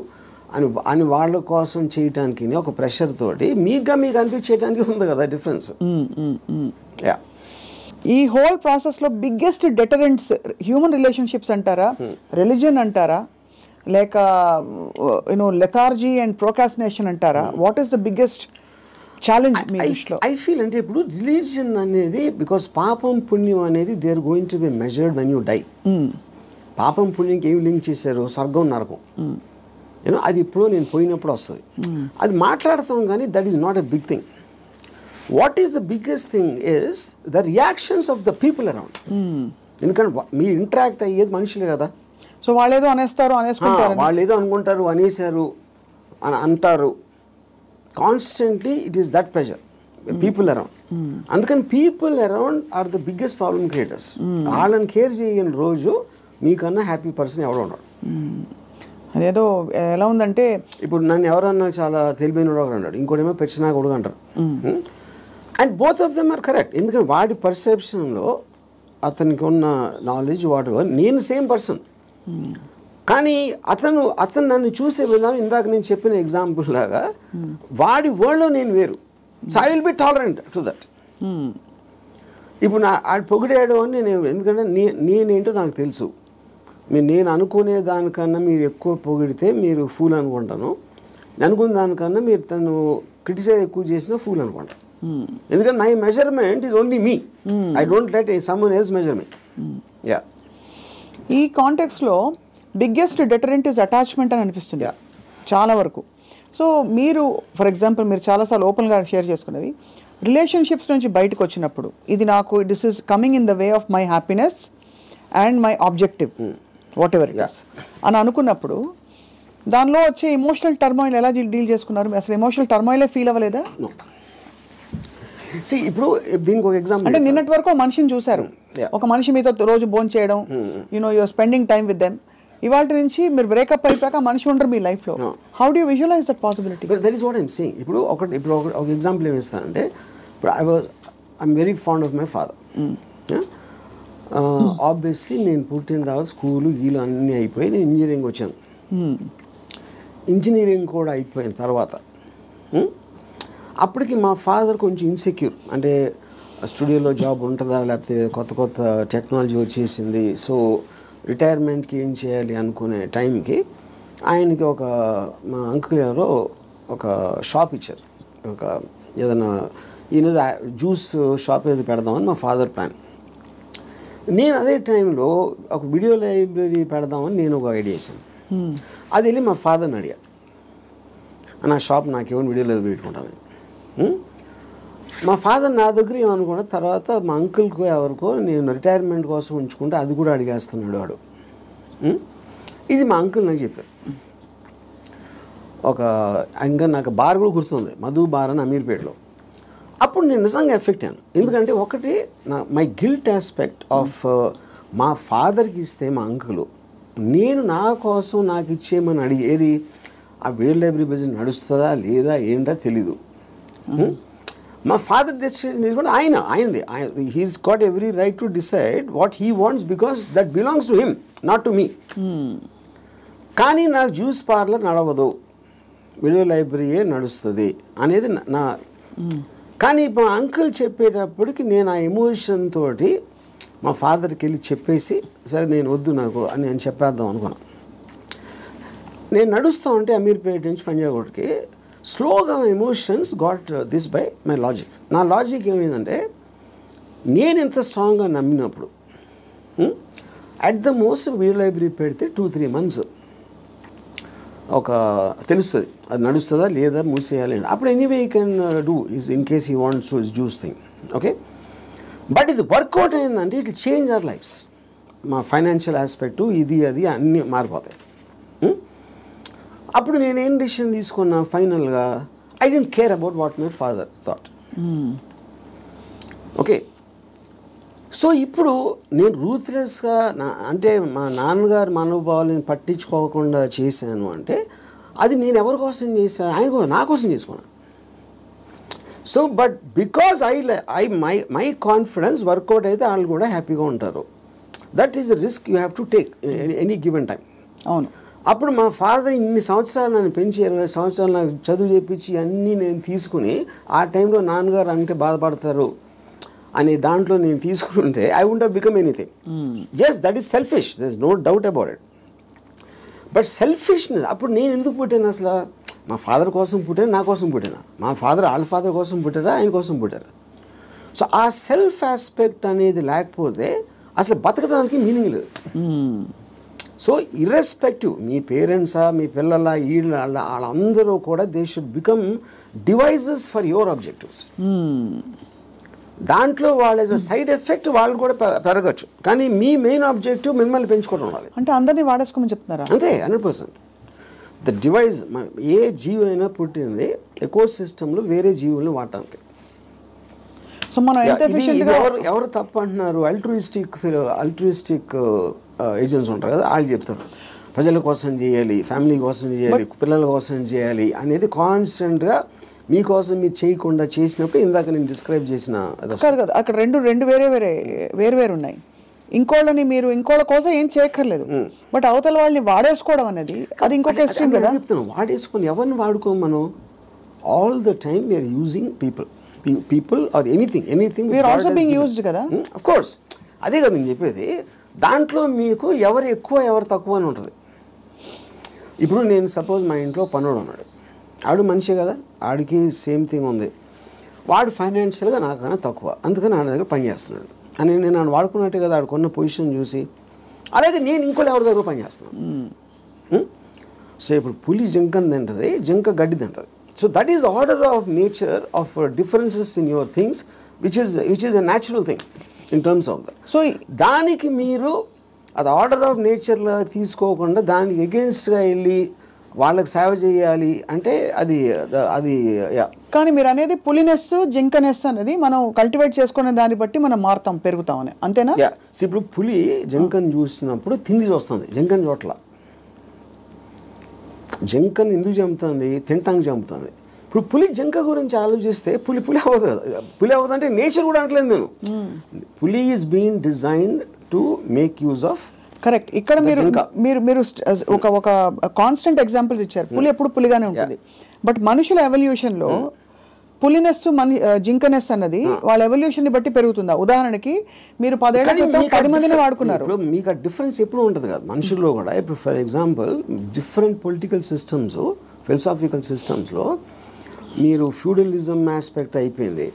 అని వాళ్ళ కోసం చేయటానికి ఒక ప్రెషర్ తోటి మీకు అనిపించేయడానికి ఉంది కదా డిఫరెన్స్. యా, ఈ హోల్ ప్రాసెస్లో బిగ్గెస్ట్ డెటరెంట్స్ హ్యూమన్ రిలేషన్షిప్స్ అంటారా, రిలీజన్ అంటారా, లేక లెథార్జీ అండ్ ప్రోకాస్టినేషన్ అంటారా? What is the biggest challenge మీ దృష్టిలో? ఐ ఫీల్ అంటే ఇప్పుడు రిలీజన్ అనేది, బికాస్ పాపం పుణ్యం అనేది they are going to be measured when you die. పాపం పుణ్యంకి ఏమి లింక్ చేశారు? స్వర్గం నరకం. అది ఇప్పుడు నేను పోయినప్పుడు వస్తుంది, అది మాట్లాడతాం, కానీ that is not a big thing. What is the biggest thing is the reactions of the people around. ఎందుకంటే మీరు ఇంటరాక్ట్ అయ్యేది మనుషులే కదా. సో వాళ్ళు ఏదో అనేసుకుంటారు, వాళ్ళు ఏదో అనుకుంటారు, అనేసారు అని అంటారు. Constantly it is that pressure, people around. అందుకని people around are the biggest problem creators. వాళ్ళని కేర్ చేయని రోజు మీకన్నా హ్యాపీ పర్సన్ ఎవడో ఉన్నాడు. అదేదో ఎలా ఉందంటే, ఇప్పుడు నన్ను ఎవరన్నా చాలా తెలివైన వాడు అన్నాడు, ఇంకోటేమో పెచ్చినా కొడుకు అంటారు. And both of them are correct. ఎందుకంటే వాడి పర్సెప్షన్లో అతనికి ఉన్న నాలెడ్జ్ వాటి నేను సేమ్ పర్సన్, కానీ అతను నన్ను చూసే విధానం ఇందాక నేను చెప్పిన ఎగ్జాంపుల్ లాగా వాడి వరల్డ్లో నేను వేరు. So I will be tolerant to that. ఇప్పుడు ఆడు పొగిడాడు అని నేను, ఎందుకంటే నేనేంటో నాకు తెలుసు. నేను అనుకునే దానికన్నా మీరు ఎక్కువ పొగిడితే మీరు ఫూల్ అనుకుంటాను, నేను అనుకున్న దానికన్నా మీరు తను క్రిటిసైజ్ ఎక్కువ చేసినా ఫూల్ అనుకుంటాను. ఎందుకంటే my measurement is only me, I don't let someone else measure me. Yeah, ఈ కాంటెక్స్లో బిగ్గెస్ట్ డెటరెంట్ ఇస్ అటాచ్మెంట్ అని అనిపిస్తుంది చాలా వరకు. సో మీరు ఫర్ ఎగ్జాంపుల్ మీరు చాలాసార్లు ఓపెన్గా షేర్ చేసుకున్నవి, రిలేషన్షిప్స్ నుంచి బయటకు వచ్చినప్పుడు ఇది నాకు this is coming in the way of my happiness and my objective what ever it is అని అనుకున్నప్పుడు దానిలో వచ్చే ఎమోషనల్ టర్మాయిల్ ఎలా డీల్ చేసుకున్నారు? అసలు ఎమోషనల్ టర్మాయిలే ఫీల్ అవ్వలేదా? ఇప్పుడు దీనికి ఒక ఎగ్జాంపుల్ అంటే నిన్నటి వరకు మనిషిని చూశారు, ఒక మనిషి మీతో రోజు భోజనం చేయడం, you're spending time with them. ఇవాళ నుంచి మీరు బ్రేకప్ అయిపోయాక మనిషి ఉండరు మీ లైఫ్లో. How do you visualize that possibility? That is what I'm saying. ఇప్పుడు ఒక ఎగ్జాంపుల్ ఏమి ఇస్తానంటే, ఇప్పుడు I'm very fond of my father. Obviously నేను పుట్టిన తర్వాత స్కూలు గీలు అన్నీ అయిపోయి నేను ఇంజనీరింగ్ వచ్చాను. ఇంజనీరింగ్ కూడా అయిపోయిన తర్వాత అప్పటికి మా ఫాదర్ కొంచెం ఇన్సెక్యూర్, అంటే స్టూడియోలో జాబ్ ఉంటుందా, లేకపోతే కొత్త టెక్నాలజీ వచ్చేసింది, సో రిటైర్మెంట్కి ఏం చేయాలి అనుకునే టైంకి ఆయనకి మా అంకుల్ ఎవరో ఒక షాప్ ఇచ్చారు, ఒక ఏదైనా ఈయన జ్యూస్ షాప్ ఏదో పెడదామని మా ఫాదర్ ప్లాన్. నేను అదే టైంలో ఒక వీడియో లైబ్రరీ పెడదామని నేను ఒక ఐడియా వేసాను. అది వెళ్ళి మా ఫాదర్ని అడిగా, నా షాప్ నాకేమో వీడియో లైబ్రరీ పెట్టుకుంటాను. మా ఫాదర్ నా దగ్గర ఏమనుకున్నా, తర్వాత మా అంకుల్కో ఎవరికో నేను రిటైర్మెంట్ కోసం ఉంచుకుంటే అది కూడా అడిగేస్తున్నాడు వాడు. ఇది మా అంకుల్ నాకు చెప్పారు. ఇంకా నాకు బార్ కూడా గుర్తుంది, మధు బార్ అని అమీర్పేటలో. అప్పుడు నేను నిజంగా ఎఫెక్ట్ అయ్యాను. ఎందుకంటే ఒకటి మై గిల్ట్ ఆస్పెక్ట్ ఆఫ్ మా ఫాదర్కి ఇస్తే మా అంకులు నేను నా కోసం నాకు ఇచ్చేయమని అడిగేది, ఆ వీడియో లైబ్రరీ బిజినెస్ నడుస్తుందా లేదా ఏంటో తెలీదు. మా ఫాదర్ డెసిషన్ తీసుకుంటే ఆయనది he's got every right to decide what he wants because that belongs to him, not to me. కానీ నాకు జ్యూస్ పార్లర్ నడవదు, వీడియో లైబ్రరీయే నడుస్తుంది అనేది నా. కానీ మా అంకుల్ చెప్పేటప్పటికి నేను ఆ ఎమోషన్ తోటి మా ఫాదర్కి వెళ్ళి చెప్పేసి, సరే నేను వద్దు నాకు అని నేను చెప్పేద్దాం అనుకున్నాను. నేను నడుస్తూ ఉంటే అమీర్పేట నుంచి పంజాగుట్కి స్లోగా emotions got this by my logic. నా లాజిక్ ఏమైందంటే, నేను ఎంత స్ట్రాంగ్గా నమ్మినప్పుడు at the most video library పెడితే 2-3 months తెలుస్తుంది అది నడుస్తుందా లేదా మూసేయాలి. అప్పుడు anyway you can do is in case he wants to juice thing, okay. But ఇది వర్కౌట్ అయిందంటే ఇట్ చేంజ్ అవర్ లైఫ్స్. మా ఫైనాన్షియల్ ఆస్పెక్టు ఇది అది అన్నీ మారిపోతాయి. అప్పుడు నేనేం డిసిషన్ తీసుకున్నా, ఫైనల్గా I don't care about what my father thought. Okay. So ఇప్పుడు నేను రూత్లెస్గా అంటే మా నాన్నగారు మనోభావాలను పట్టించుకోకుండా చేశాను అంటే అది నేను ఎవరి కోసం చేశాను? ఆయన కోసం, నా కోసం చేసుకున్నాను. So but because my confidence work out అయితే వాళ్ళు కూడా హ్యాపీగా ఉంటారు. That is the risk you have to take any given time. అవును. అప్పుడు మా ఫాదర్ ఇన్ని సంవత్సరాలు నన్ను పెంచి 20 సంవత్సరాలు నాకు చదువు చెప్పించి అన్నీ నేను తీసుకుని ఆ టైంలో నాన్నగారు అంటే బాధపడతారు అనే దాంట్లో నేను తీసుకుంటే I won't have become anything. Yes, that is selfish, there is no doubt about it. But selfishness, అప్పుడు నేను ఎందుకు పుట్టాను అసలు? మా ఫాదర్ కోసం పుట్టాను, నా కోసం పుట్టాను. మా ఫాదర్ వాళ్ళ ఫాదర్ కోసం పుట్టారా, ఆయన కోసం పుట్టారు. సో ఆ సెల్ఫ్ ఆస్పెక్ట్ అనేది లేకపోతే అసలు బతకడానికి మీనింగ్ లేదు. సో ఇర్రెస్పెక్టివ్ మీ పేరెంట్సా, మీ పిల్లల, వాళ్ళందరూ కూడా they should become devices for your objectives. దాంట్లో వాళ్ళ సైడ్ ఎఫెక్ట్ వాళ్ళు కూడా పెరగచ్చు, కానీ మీ మెయిన్ ఆబ్జెక్టివ్ మిమ్మల్ని పెంచుకోవడం ఉండాలి. అంటే అందరినీ వాడేసుకోమని చెప్తున్నారా? అంతే, 100%. ద డివైజ్, ఏ జీవి అయినా పుట్టింది ఎకో సిస్టంలో వేరే జీవుల్ని వాడటానికి. సో మనం ఎవరు తప్పు అంటున్నారు? అల్ట్రూయిస్టిక్ ఏజెంట్స్ ఉంటారు కదా, వాళ్ళు చెప్తారు ప్రజల కోసం చేయాలి, ఫ్యామిలీ కోసం చేయాలి, పిల్లల కోసం చేయాలి అనేది కాన్స్టెంట్గా మీకోసం మీరు చేయకుండా చేసినప్పుడు ఇందాక నేను డిస్క్రైబ్ చేసిన కాదు. అక్కడ రెండు వేరే ఉన్నాయి. ఇంకోళ్ళని మీరు ఇంకోళ్ళ కోసం ఏం చేయక్కర్లేదు, బట్ అవతల వాళ్ళని వాడేసుకోవడం అనేది అది ఇంకొక ఎక్స్ట్రీమ్ కదా. చెప్తాను, వాడేసుకొని ఎవరిని వాడుకోం మనం. All the time we're using people or anything we're also being used కదా. ఆఫ్ కోర్స్, అదే కదా నేను చెప్పేది. దాంట్లో మీకు ఎవరు ఎక్కువ ఎవరు తక్కువ అని ఉంటుంది. ఇప్పుడు నేను సపోజ్ మా ఇంట్లో పనుడు ఉన్నాడు, ఆడు మనిషే కదా, ఆడికి సేమ్ థింగ్ ఉంది. వాడు ఫైనాన్షియల్గా నాకన్నా తక్కువ, అందుకని ఆడ దగ్గర పని చేస్తున్నాడు అని నేను ఆడు వాడుకున్నట్టే కదా, ఆడుకున్న పొజిషన్ చూసి. అలాగే నేను ఇంకోటి ఎవరి దగ్గర పని చేస్తున్నాను. సో ఇప్పుడు పులి జింకని తింటుంది, జింక గడ్డి తింటుంది. So that is order of nature of differences in your things which is a natural thing in terms of that. So దానికి మీరు అది ఆర్డర్ ఆఫ్ నేచర్లో తీసుకోకుండా దానికి ఎగెన్స్ట్గా వెళ్ళి వాళ్ళకి సేవ చేయాలి అంటే అది కానీ మీరు అనేది పులినెస్ జింకనెస్ అనేది మనం కల్టివేట్ చేసుకునే దాన్ని బట్టి మనం మారుతాం, పెరుగుతామని, అంతేనా? ఇప్పుడు పులి జింకను చూసినప్పుడు తిండి చూస్తుంది, జింకను చోట్ల. జింకను ఎందుకు చంపుతుంది? తింటానికి చంపుతుంది. ఇప్పుడు పులి జింక గురించి ఆలోచిస్తే పులి అవ్వదు కదా. పులి అవ్వదు అంటే నేచర్ కూడా అంటలేదు నేను. పులి is being designed to make use of. Correct. ఇక్కడ మీరు ఒక కాన్స్టెంట్ ఎగ్జాంపుల్స్ ఇచ్చారు. పులి ఎప్పుడు పులిగానే ఉంటుంది, బట్ మనుషుల ఎవల్యూషన్లో పులినెస్ జింకనెస్ అన్నది వాళ్ళ ఎవల్యూషన్ ని బట్టి పెరుగుతుందా? ఉదాహరణకి మీరు 10 ఏళ్ల క్రితం 10 మందిని వాడుకున్నారు, మీకు ఆ డిఫరెన్స్ ఎప్పుడు ఉంటుంది కదా మనుషుల్లో కూడా. ఇప్పుడు for example different political systems, philosophical సిస్టమ్స్లో మీరు ఫ్యూడలిజం ఆస్పెక్ట్ అయిపోయింది,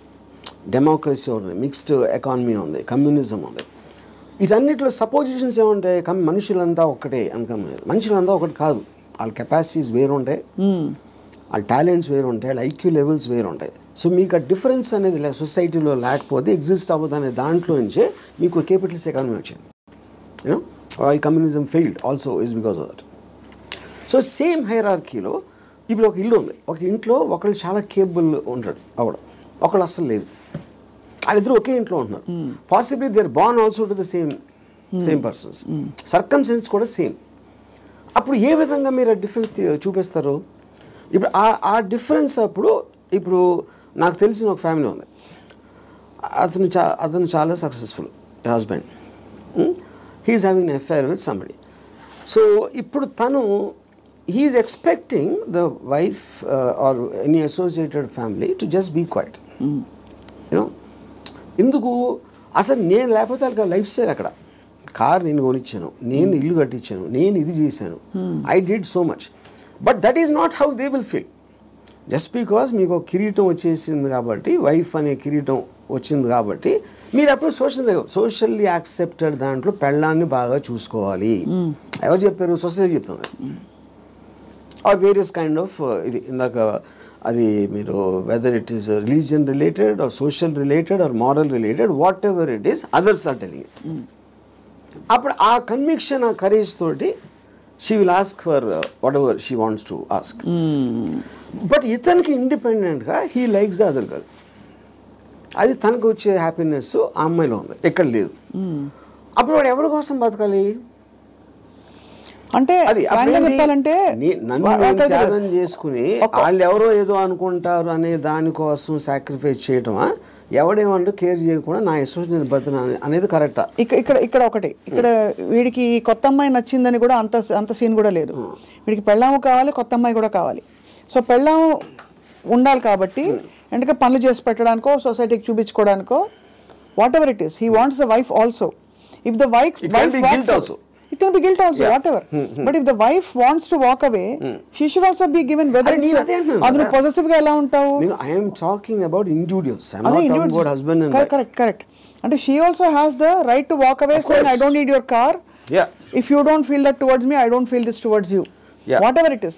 డెమోక్రసీ ఉంది, మిక్స్డ్ ఎకానమీ ఉంది, కమ్యూనిజం ఉంది. వీటన్నిటిలో సపోజిషన్స్ ఏముంటాయి? మనుషులంతా ఒకటే అనుకున్నారు. మనుషులంతా ఒకటి కాదు, వాళ్ళ కెపాసిటీస్ వేరు ఉంటాయి, వాళ్ళ టాలెంట్స్ వేరు ఉంటాయి, వాళ్ళ ఐక్యూ లెవెల్స్ వేరు ఉంటాయి. సో మీకు ఆ డిఫరెన్స్ అనేది సొసైటీలో లేకపోతే ఎగ్జిస్ట్ అవ్వదు అనే దాంట్లో నుంచే మీకు క్యాపిటలిస్ట్ ఎకానమీ వచ్చింది. యూనో ఈ communism failed also is because of that. So same హైరార్కీలో ఇప్పుడు ఒక ఇల్లు ఉంది, ఒక ఇంట్లో ఒకళ్ళు చాలా కేపబుల్ ఉంటాడు అవ్వడం, ఒకళ్ళు అస్సలు లేదు. వాళ్ళిద్దరు ఒకే ఇంట్లో ఉంటున్నారు. Possibly they are born also to the same persons, circumstances కూడా సేమ్. అప్పుడు ఏ విధంగా మీరు ఆ డిఫరెన్స్ చూపిస్తారు? ఇప్పుడు ఆ డిఫరెన్స్ అప్పుడు ఇప్పుడు నాకు తెలిసిన ఒక ఫ్యామిలీ ఉంది, అతను చాలా successful husband, he's having an affair with somebody. So ఇప్పుడు తను he's expecting the wife or any associated family to just be quiet. You know ఎందుకు? అసలు నేను లేకపోతే వాళ్ళకి లైఫ్ స్టైల్ అక్కడ, కార్ నేను కొనిచ్చాను, నేను ఇల్లు కట్టించాను, నేను ఇది చేశాను, I did so much. But that is not how they will feel. Just because మీకు ఒక కిరీటం వచ్చేసింది కాబట్టి, వైఫ్ అనే కిరీటం వచ్చింది కాబట్టి మీరు అప్పుడు సోషల్లీ యాక్సెప్టెడ్ దాంట్లో పెళ్ళాన్ని బాగా చూసుకోవాలి. ఎవరు చెప్పారు? సొసైటీ చెప్తుంది. ఆర్ వేరియస్ కైండ్ ఆఫ్ ఇది ఇందాక అది మీరు whether it is religion related or social related or moral related, whatever it is, others are telling it. అప్పుడు ఆ కన్విక్షన్, ఆ కరేజ్ తోటి she will ask for whatever she wants to ask. But ఇతనికి ఇండిపెండెంట్గా he likes the other girl. అది తనకు వచ్చే happiness ఆ అమ్మాయిలో ఉంది, ఎక్కడ లేదు. అప్పుడు వాడు ఎవరి కోసం బతకాలి? అంటే చెప్పాలంటే నన్ను త్యాగం చేసుకుని వాళ్ళు ఎవరో ఏదో అనుకుంటారు అనే దానికోసం సాక్రిఫైస్ చేయటమా, ఎవడేమంటూ కేర్ చేయకుండా నా ఇష్టం నేను బతున్నా అనేది కరెక్టా? ఇక్కడ ఒకటి, ఇక్కడ వీడికి కొత్త అమ్మాయి నచ్చిందని కూడా అంత సీన్ కూడా లేదు. వీడికి పెళ్ళాము కావాలి, కొత్త అమ్మాయి కూడా కావాలి. సో పెళ్ళాము ఉండాలి కాబట్టి ఎందుకంటే పనులు చేసి పెట్టడానికో సొసైటీకి చూపించుకోవడానికో whatever it is, he wants the wife also. If the wife it can be guilt also, whatever. But if the wife wants to walk away, she should also be given whether it's adunu possessive ga ela untavu. I am talking about individuals. I am not talking about husband and wife. Correct. And she also has the right to walk away saying I don't need your car. If you don't feel that towards me, I don't feel this towards you. Whatever it is,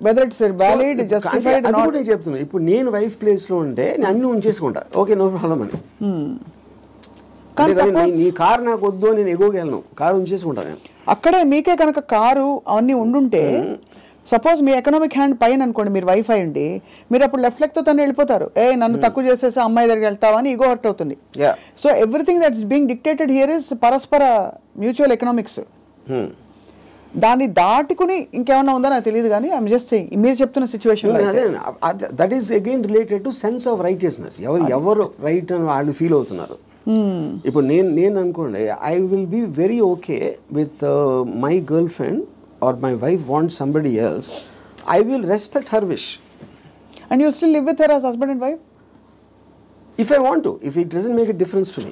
whether it's valid, justified or not. అది కూడా చెప్తున్నా. ఇప్పుడు నేను wife place లో ఉంటే నేను అన్ని ఉంచేసుకుంటా, okay no problem అని. నీ కారు నాకు వద్దు, నేను ఎగోగలను, కారు ఉంచేసుకుంటాను నేను. అక్కడే మీకే కనుక కారు అవన్నీ ఉండుంటే, సపోజ్ మీ ఎకనామిక్ హ్యాండ్ పైన అనుకోండి, మీరు వైఫై ఉండి మీరు అప్పుడు లెఫ్ట్ లెగ్ తో తను వెళ్ళిపోతారు. నన్ను తక్కువ చేసేసి అమ్మాయి దగ్గరికి వెళ్తావని ఈగో హర్ట్ అవుతుంది. So everything that's being dictated here is పరస్పర మ్యూచువల్ ఎకనామిక్స్. దాన్ని దాటుకుని ఇంకేమన్నా ఉందో నాకు తెలియదు, కానీ ఐఎమ్ జస్ట్ సేయింగ్ మీరు చెప్తున్న situation that is again related to sense of righteousness. ఎవరు రైట్ అని వాళ్ళు ఫీల్ అవుతున్నారు. ఇప్పుడు నేను అనుకోండి, I will be very okay with my girlfriend or my wife want somebody else, I will respect her wish. And you still live with her as husband and wife if I want to, if it doesn't make a difference to me.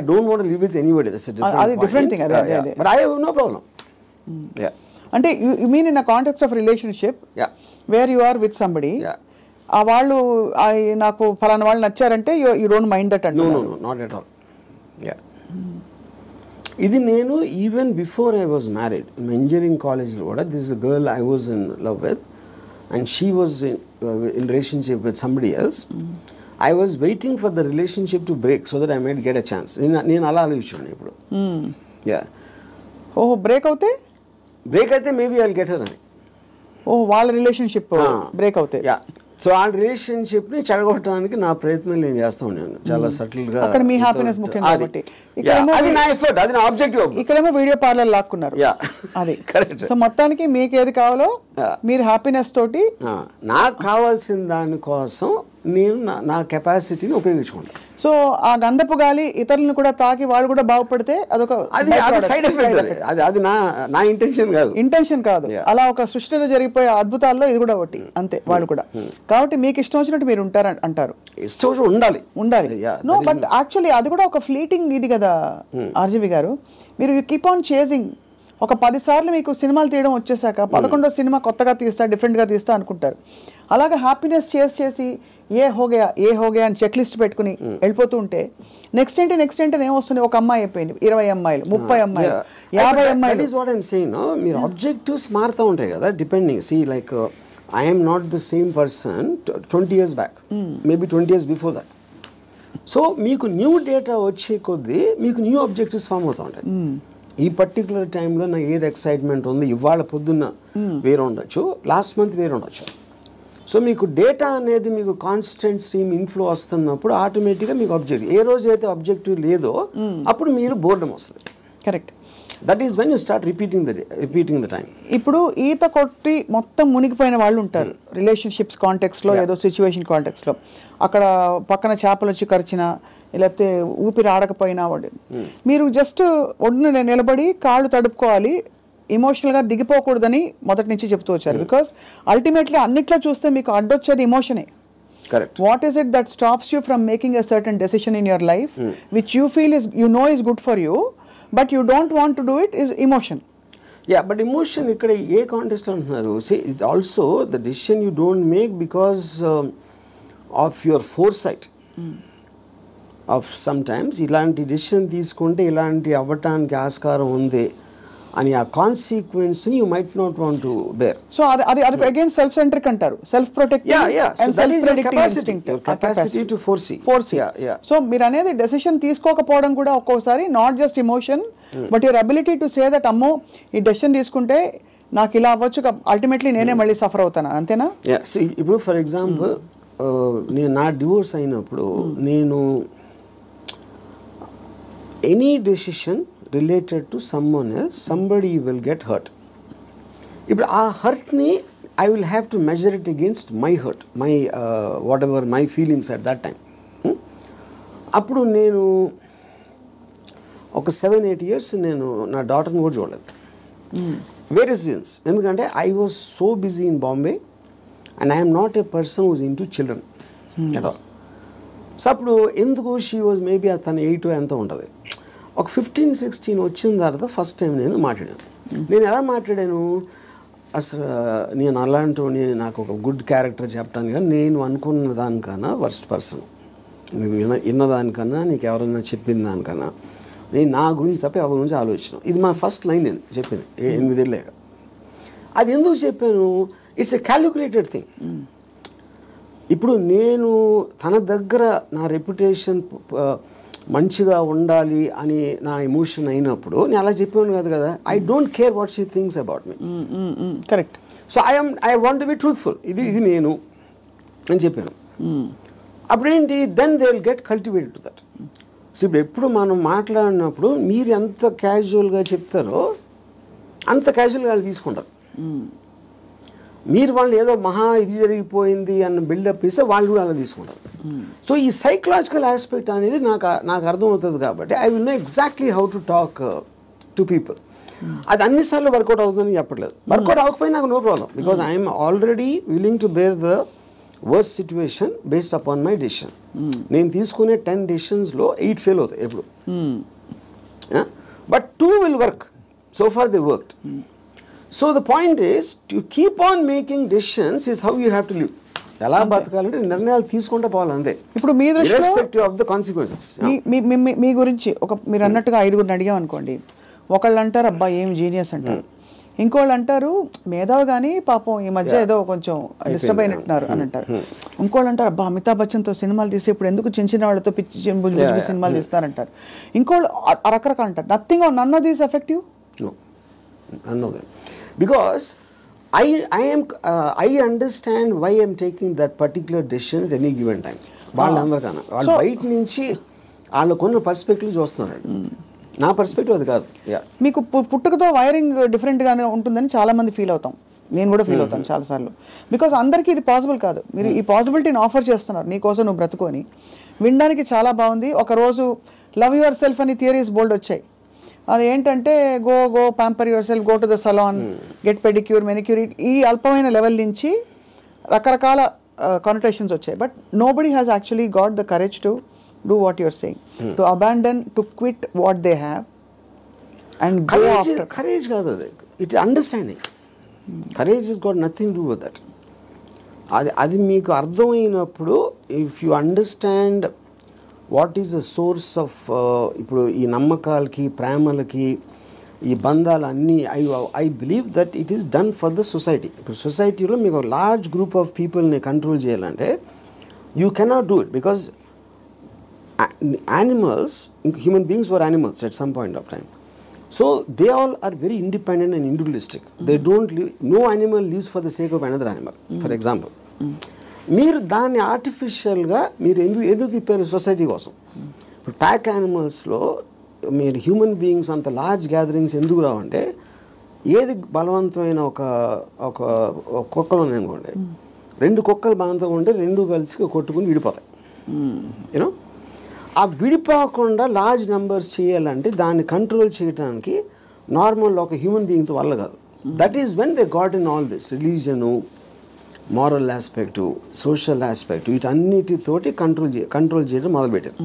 I don't want to live with anybody, that's a different thing. But I have no problem. అంటే you mean in a context of relationship where you are with somebody, ఆ వాళ్ళు నాకు ఫలానా వాళ్ళు నచ్చారంటే you don't mind that అంటే? No not at all. ఇది నేను even before I was married, engineering కాలేజ్లో కూడా this is a girl I was in love with and she was in relationship with somebody else. I was waiting for the relationship to break so that I might get a chance. నేను అలా ఆలోచించాను ఇప్పుడు. ఓహో, break అయితే maybe I will get her అని. ఓహో, వాళ్ళ relationship break అవుతే. సో ఆ రిలేషన్షిప్ని చెడగొట్టడానికి నా ప్రయత్నం నేను చేస్తూ ఉన్నాను చాలా సటిల్గా. అక్కడ మీ హ్యాపీనెస్ ముఖ్యం కాబట్టి అది నా ఎఫర్ట్, అది నా ఆబ్జెక్టివ్. ఇక్కడేమో వీడియో పార్లర్ లాక్కున్నారు, అది కరెక్ట్. సో మొత్తానికి మీకు ఏది కావాలో మీరు హ్యాపీనెస్ తోటి, నాకు కావాల్సిన దానికోసం నేను నా కెపాసిటీని ఉపయోగించుకుంటాను. సో ఆ గంధపు గాలి ఇతరులను కూడా తాకి వాళ్ళు కూడా బాగుపడితే అదొక సైడ్ ఎఫెక్ట్. అది నా ఇంటెన్షన్ కాదు. అలా ఒక సృష్టిలో జరిగిపోయే అద్భుతాల్లో ఇది కూడా ఒకటి అంతే, వాళ్ళు కూడా. కాబట్టి మీకు ఇష్టం వచ్చినట్టు మీరు ఉంటారు అంటారు. ఇష్టం ఉండాలి. నో, బట్ యాక్చువల్లీ అది కూడా ఒక ఫ్లీటింగ్ ఇది కదా ఆర్జీవి గారు. మీరు కీప్ ఆన్ చేజింగ్. ఒక 10 సార్లు మీకు సినిమాలు తీయడం వచ్చేసాక 11వ సినిమా కొత్తగా తీస్తా, డిఫరెంట్గా తీస్తా అనుకుంటారు. అలాగే హ్యాపీనెస్ చేసి ఏ హోగయా అని చెక్ లిస్ట్ పెట్టుకుని వెళ్ళిపోతూ ఉంటే నెక్స్ట్ ఏంటి ఏమొస్తుంది? ఒక అమ్మాయి అయిపోయింది, 20 అమ్మాయిలు, 30 అమ్మాయిలు, 50 అమ్మాయిలు. మీరు ఆబ్జెక్టివ్స్ మారుతూ ఉంటాయి కదా, depending. See like I am not the same person 20 years back, maybe 20 years before that. So మీకు న్యూ డేటా వచ్చే కొద్దీ మీకు న్యూ ఆబ్జెక్టివ్స్ ఫామ్ అవుతూ ఉంటాయి. ఈ పర్టికులర్ టైంలో నాకు ఏది ఎక్సైట్మెంట్ ఉంది, ఇవాళ పొద్దున్న వేరే ఉండొచ్చు, లాస్ట్ మంత్ వేరే ఉండొచ్చు. సో మీకు డేటా అనేది మీకు కాన్స్టెంట్ స్ట్రీమ్ ఇన్ఫ్లో వస్తున్నప్పుడు ఆటోమేటిక్గా మీకు ఆబ్జెక్టివ్, ఏ రోజు అయితే ఆబ్జెక్టివ్ లేదో అప్పుడు మీరు బోర్డం వస్తుంది. Correct. That is when you start repeating the time. ఇప్పుడు ఈత కొట్టి మొత్తం మునిగిపోయిన వాళ్ళు ఉంటారు రిలేషన్షిప్స్ కాంటెక్స్లో, ఏదో సిచ్యువేషన్ కాంటెక్స్లో. అక్కడ పక్కన చేపలు వచ్చి కరిచినా లేకపోతే ఊపిరి ఆడకపోయినా వాడు, మీరు జస్ట్ ఒడ్డున నిలబడి కాళ్ళు తడుపుకోవాలి, ఇమోషనల్గా దిగిపోకూడదని మొదటి నుంచి చెప్తూ వచ్చారు. బికాస్ అల్టిమేట్లీ అన్నిట్లో చూస్తే మీకు అడ్డొచ్చేది ఇమోషనే. Correct. What is it that stops you from making a certain decision in your life which you feel is, you know, is good for you but you don't want to do it, is emotion. Yeah, but emotion ఇక్కడ ఏ context అంటున్నారు? See, it also the decision you don't make because of your foresight. Of sometimes ఇలాంటి decision తీసుకుంటే ఇలాంటి అవ్వటానికి ఆస్కారం ఉంది అని ఆ కాన్సిక్వెన్స్ని you might not want to bear. So అది అగైన్ సెల్ఫ్ సెంట్రిక్ అంటారు, self protecting and self predicting instinct, capacity to foresee. So మీరు అనేది డెసిషన్ తీసుకోకపోవడం కూడా ఒక్కోసారి not just emotion but your ability to say that అమ్మో ఈ డెసిషన్ తీసుకుంటే నాకు ఇలా అవ్వచ్చు, అల్టిమేట్లీ నేనే మళ్ళీ సఫర్ అవుతాను, అంతేనా? ఇప్పుడు ఫర్ ఎగ్జాంపుల్ నేను నా డివోర్స్ అయినప్పుడు నేను any decision related to someone else somebody will get hurt. ఇప్పుడు ఆ హర్ట్ని I will have to measure it against my hurt, my whatever my feelings at that time. అప్పుడు నేను ఒక 7-8 years నేను నా డాటర్ని కూడా చూడలేదు. Various reasons. ఎందుకంటే I was so busy in Bombay and I'm not a person who's into children at all. So అప్పుడు ఎందుకు షీ వాజ్ మేబీ తను 8 ఎంతో ఉంటుంది. ఒక 15-16 వచ్చిన తర్వాత ఫస్ట్ టైం నేను మాట్లాడాను. నేను ఎలా మాట్లాడాను, అసలు నేను అలాంటి నాకు ఒక గుడ్ క్యారెక్టర్ చెప్పడానికి కానీ నేను అనుకున్న దానికన్నా వర్స్ట్ పర్సన్, నువ్వు విన్నదానికన్నా నీకు ఎవరైనా చెప్పిన దానికన్నా నేను నా గురించి తప్ప ఎవరి గురించి ఆలోచించాను. ఇది మా ఫస్ట్ లైన్ నేను చెప్పింది 8 ఏళ్ళేగా. అది ఎందుకు చెప్పాను, ఇట్స్ ఎ క్యాలిక్యులేటెడ్ థింగ్. ఇప్పుడు నేను తన దగ్గర నా రెప్యుటేషన్ మంచిగా ఉండాలి అని నా ఎమోషన్ అయినప్పుడు నేను అలా చెప్పాను కాదు కదా. I don't care what she thinks about me. Correct. So I want to be truthful. ఇది నేను అని చెప్పాను. అప్పుడేంటి, then they will get cultivated to that. సో ఇప్పుడు ఎప్పుడు మనం మాట్లాడినప్పుడు మీరు ఎంత క్యాజువల్గా చెప్తారో అంత క్యాజువల్గా వాళ్ళు తీసుకుంటారు. మీరు వాళ్ళు ఏదో మహా ఇది జరిగిపోయింది అన్న బిల్డప్ ఇస్తే వాళ్ళు కూడా అలా తీసుకుంటారు. సో ఈ సైకలాజికల్ ఆస్పెక్ట్ అనేది నాకు అర్థమవుతుంది కాబట్టి I will know exactly how to talk to people. అది అన్నిసార్లు వర్కౌట్ అవుతుందని చెప్పట్లేదు. వర్కౌట్ అవ్వకపోయినా నాకు no problem, because I'm already willing to bear the worst situation based upon my decision. నేను తీసుకునే 10 డెసిషన్స్లో 8 ఫెయిల్ అవుతాయి ఎప్పుడు. But 2 will work. So far they worked. So the point is to keep on making decisions is how you have to live. ఎలా బతకాలంటే నిర్ణయాలు తీసుకుంటూ పోవాలి అంతే. ఇప్పుడు మీ దృష్టిలో irrespective of the consequences. మీ గురించి మీరు అన్నట్టుగా 5గురిని అడిగాం అనుకోండి, ఒకళ్ళు అంటారు అబ్బా ఏం జీనియస్ అంటారు, ఇంకోళ్ళు అంటారు మేధావి కానీ పాపం ఈ మధ్య ఏదో కొంచెం డిస్టర్బ్ అయినట్టున్నారు అని అంటారు, ఇంకోళ్ళు అంటారు అబ్బా అమితాబ్ బచ్చన్తో సినిమాలు తీసి ఇప్పుడు ఎందుకు చిన్న చిన్న వాళ్ళతో పిచ్చి సినిమాలు తీస్తారంటారు, ఇంకోళ్ళు రకరకాలు అంటారు. Nothing or none of these effective. None of them. Because I understand why I am taking that particular decision at any given time. వాళ్ళందరికన్నా వాళ్ళు బయట నుంచి వాళ్ళకున్న పర్స్పెక్టివ్ చూస్తున్నారు. నా పర్స్పెక్టివ్ అది కాదు. మీకు పుట్టుకతో వైరింగ్ డిఫరెంట్గానే ఉంటుందని చాలామంది ఫీల్ అవుతాం. నేను కూడా ఫీల్ అవుతాను చాలాసార్లు. బికాజ్ అందరికీ ఇది పాసిబుల్ కాదు. మీరు ఈ పాసిబిలిటీని ఆఫర్ చేస్తున్నారు, నీకోసం నువ్వు బ్రతుకొని వినడానికి చాలా బాగుంది. ఒకరోజు లవ్ యువర్ సెల్ఫ్ అని థియరీస్ బోల్డ్ వచ్చాయి. అది ఏంటంటే go pamper your self, go to the salon, get pedicure, manicure, ఈ అల్పమైన లెవెల్ నుంచి రకరకాల కానోటేషన్స్ వచ్చాయి. But nobody has actually got the courage to do what your saying, to abandon, to quit what they have and go after. Courage కాదు అది, it's understanding. Courage is got nothing to do with that. అది మీకు అర్థమైనప్పుడు, if you understand what is the source of, ఇప్పుడు ఈ నమ్మకాలకి ప్రేమలకి ఈ బంధాలు అన్నీ, I believe that it is done for the society. ఇప్పుడు సొసైటీలో మీకు లార్జ్ గ్రూప్ ఆఫ్ పీపుల్ని కంట్రోల్ చేయాలంటే you cannot do it, because animals, human beings were animals at some point of time. So they all are very independent and individualistic. They don't live, no animal lives for the sake of another animal. For example, మీరు దాన్ని ఆర్టిఫిషియల్గా మీరు ఎందుకు తిప్పారు society కోసం? ఇప్పుడు pack యానిమల్స్లో మీరు human beings అంత లార్జ్ గ్యాదరింగ్స్ ఎందుకు రావంటే, ఏది బలవంతమైన ఒక కుక్కలు ఉన్నాయనుకోండి, 2 కుక్కలు బలవంతంగా ఉంటే 2 కలిసి కొట్టుకుని విడిపోతాయి. యూనో, ఆ విడిపోకుండా లార్జ్ నెంబర్స్ చేయాలంటే దాన్ని కంట్రోల్ చేయడానికి నార్మల్ ఒక హ్యూమన్ బీయింగ్తో వల్ల కాదు. That is when they got in all this religion, moral aspect, social aspect, వీటన్నిటితోటి కంట్రోల్ చేయడం మొదలుపెట్టారు.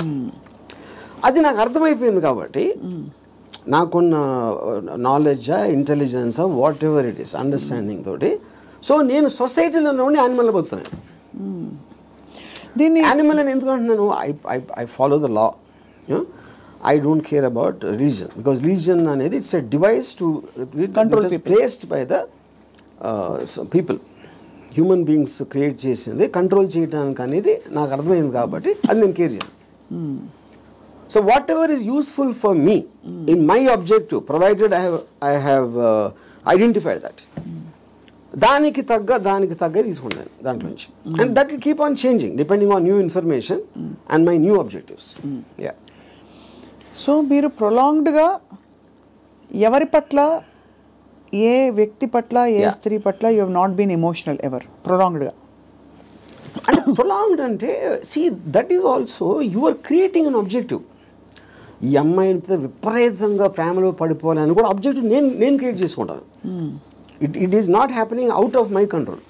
అది నాకు అర్థమైపోయింది కాబట్టి నాకున్న నాలెడ్జా, ఇంటెలిజెన్సా, whatever it is, understanding తోటి, సో నేను సొసైటీలో ఉండి యానిమల్ బతుకుతున్నాను. దీన్ని యానిమల్ అని ఎందుకు అంటున్నాను? I follow the law. I don't care about religion, because religion అనేది it's a device to control, placed by the people. Human beings create చేసింది కంట్రోల్ చేయడానికి అనేది నాకు అర్థమైంది కాబట్టి అది నేను కేర్ చేయను. So whatever is useful for me in my objective, provided I have identified that, దానికి తగ్గ తీసుకుంటాను దాంట్లో నుంచి. And that will keep on changing depending on new information and my new objectives. So మీరు ప్రొలాంగ్డ్గా ఎవరి పట్ల, ఏ వ్యక్తి పట్ల, ఏ స్త్రీ పట్ల you have not been emotional ever ప్రొలాంగ్డ్గా? అంటే ప్రొలాంగ్డ్ అంటే see that is also you are creating an objective. ఈ అమ్మాయిని విపరీతంగా ప్రేమలో పడిపోవాలని కూడా ఆబ్జెక్టివ్ నేను క్రియేట్ చేసుకుంటాను. It is not happening out of my control.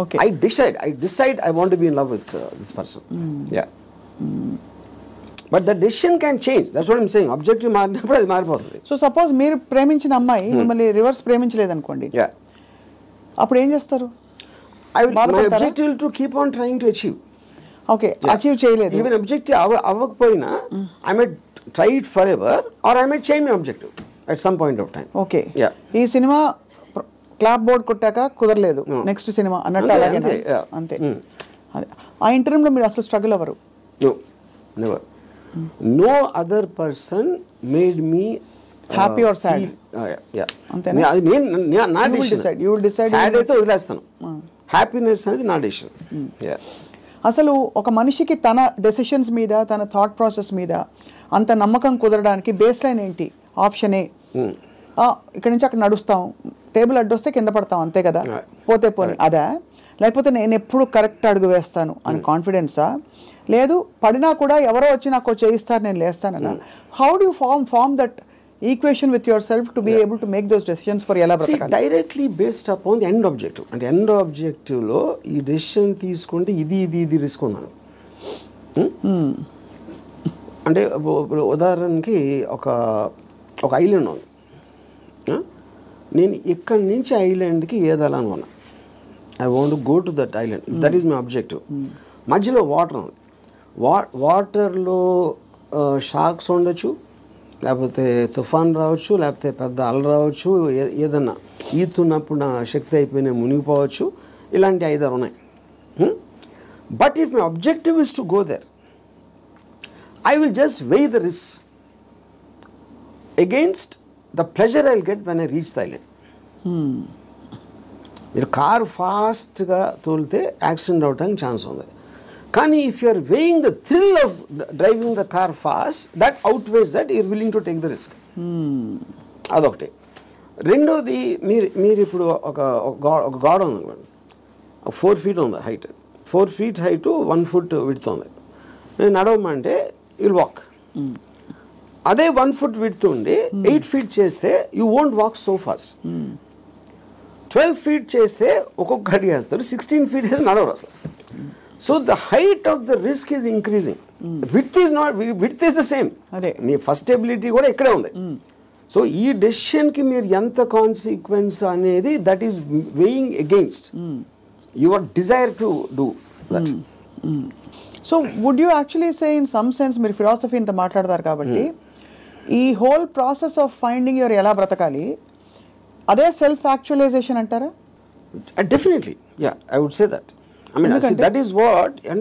Okay, I decide I want be in love with this person. Yeah, but the decision can change. That's what I'm saying. Objective మారినప్పుడు అది మారిపోతుంది. So suppose మీరు ప్రేమించిన అమ్మాయి మిమ్మల్ని reverse ప్రేమించలేదనుకోండి, అప్పుడు ఏం చేస్తారు? my objective will to keep on trying to achieve. Okay, achieve చేయలేదు. Even objective అవ్వకపోయినా I might try it forever or I might change my objective at some point of time. Okay, Yeah. ఈ cinema clap board కొట్టాక కుదరలేదు, next cinema అన్నట్టు అలాగే అంతే. అదే ఆ ఇంటర్వ్యూలో మీరు అసలు స్ట్రగుల్ అవ్వరు? No, never. No other person made me happy or sad? అంతేనా? అది నా డెసిషన్. You will decide. సాడ్ అయితే వదిలేస్తాను. హ్యాపీనెస్ అనేది నా డెసిషన్. అసలు ఒక మనిషికి తన డెసిషన్స్ మీద, తన థాట్ ప్రాసెస్ మీద అంత నమ్మకం కుదరడానికి బేస్ లైన్ ఏంటి? ఆప్షన్ ఏ, ఇక్కడ నుంచి అక్కడ నడుస్తాం, టేబుల్ అడ్డొస్తే కింద పడతాం, అంతే కదా, పోతే పోనీ అదా? లేకపోతే నేను ఎప్పుడు కరెక్ట్ అడుగు వేస్తాను అని కాన్ఫిడెన్సా? లేదు పడినా కూడా ఎవరో వచ్చి నాకు చేయిస్తారు, నేను లేస్తానన్నా? How do you form that equation with yourself to be able to make those decisions for ఎలా బ్రతకాలి? Directly based upon the end objective. అంటే ఎండ్ ఆబ్జెక్టివ్లో ఈ డెసిషన్ తీసుకుంటే ఇది రిస్క్ ఉందని. అంటే ఉదాహరణకి ఒక ఐలాండ్ ఉంది. నేను ఇక్కడి నుంచి ఐలాండ్కి ఏదాలని ఉన్నా. I want go to that island. That is my objective. మధ్యలో వాటర్ ఉంది. వాటర్లో షార్క్స్ ఉండొచ్చు, లేకపోతే తుఫాన్ రావచ్చు, లేకపోతే పెద్ద అల రావచ్చు, ఏదన్నా ఈతున్నప్పుడు నా శక్తి అయిపోయినా మునిగిపోవచ్చు. ఇలాంటి 5-6 ఉన్నాయి. But if my objective is to go there, I will just weigh the risk against the pleasure I will get when I reach the island. మీరు కారు ఫాస్ట్గా తోలితే యాక్సిడెంట్ అవడానికి ఛాన్స్ ఉంది. కానీ if you are weighing the thrill of driving the car fast, that outweighs that you're willing to take the risk. అదొకటి. రెండోది, మీరు ఇప్పుడు ఒక గోడ ఉంది, 4 feet ఉంది height. 4 feet height, 1 foot width ఉంది. నేను నడవమంటే విల్ వాక్. అదే 1 foot విడ్త్ ఉండి 8 feet చేస్తే you won't walk so fast. 12 feet చేస్తే ఒక్కొక్క అడిగి వేస్తారు, 16 feet చేస్తే నడవరు అసలు. So the height of the risk is increasing. Width is the same. Me first ability కూడా ఇక్కడే ఉంది. సో ఈ డెసిషన్కి మీరు ఎంత కాన్సిక్వెన్స్ అనేది that is weighing against your desire to do that. So would you actually say in some sense, మీరు philosophy ఇంత మాట్లాడతారు కాబట్టి ఈ whole process of finding your ఎలా బ్రతకాలి అదే సెల్ఫ్ యాక్చువలైజేషన్ అంటారా? Definitely, yeah, I would say that. I mean, see, that is what, and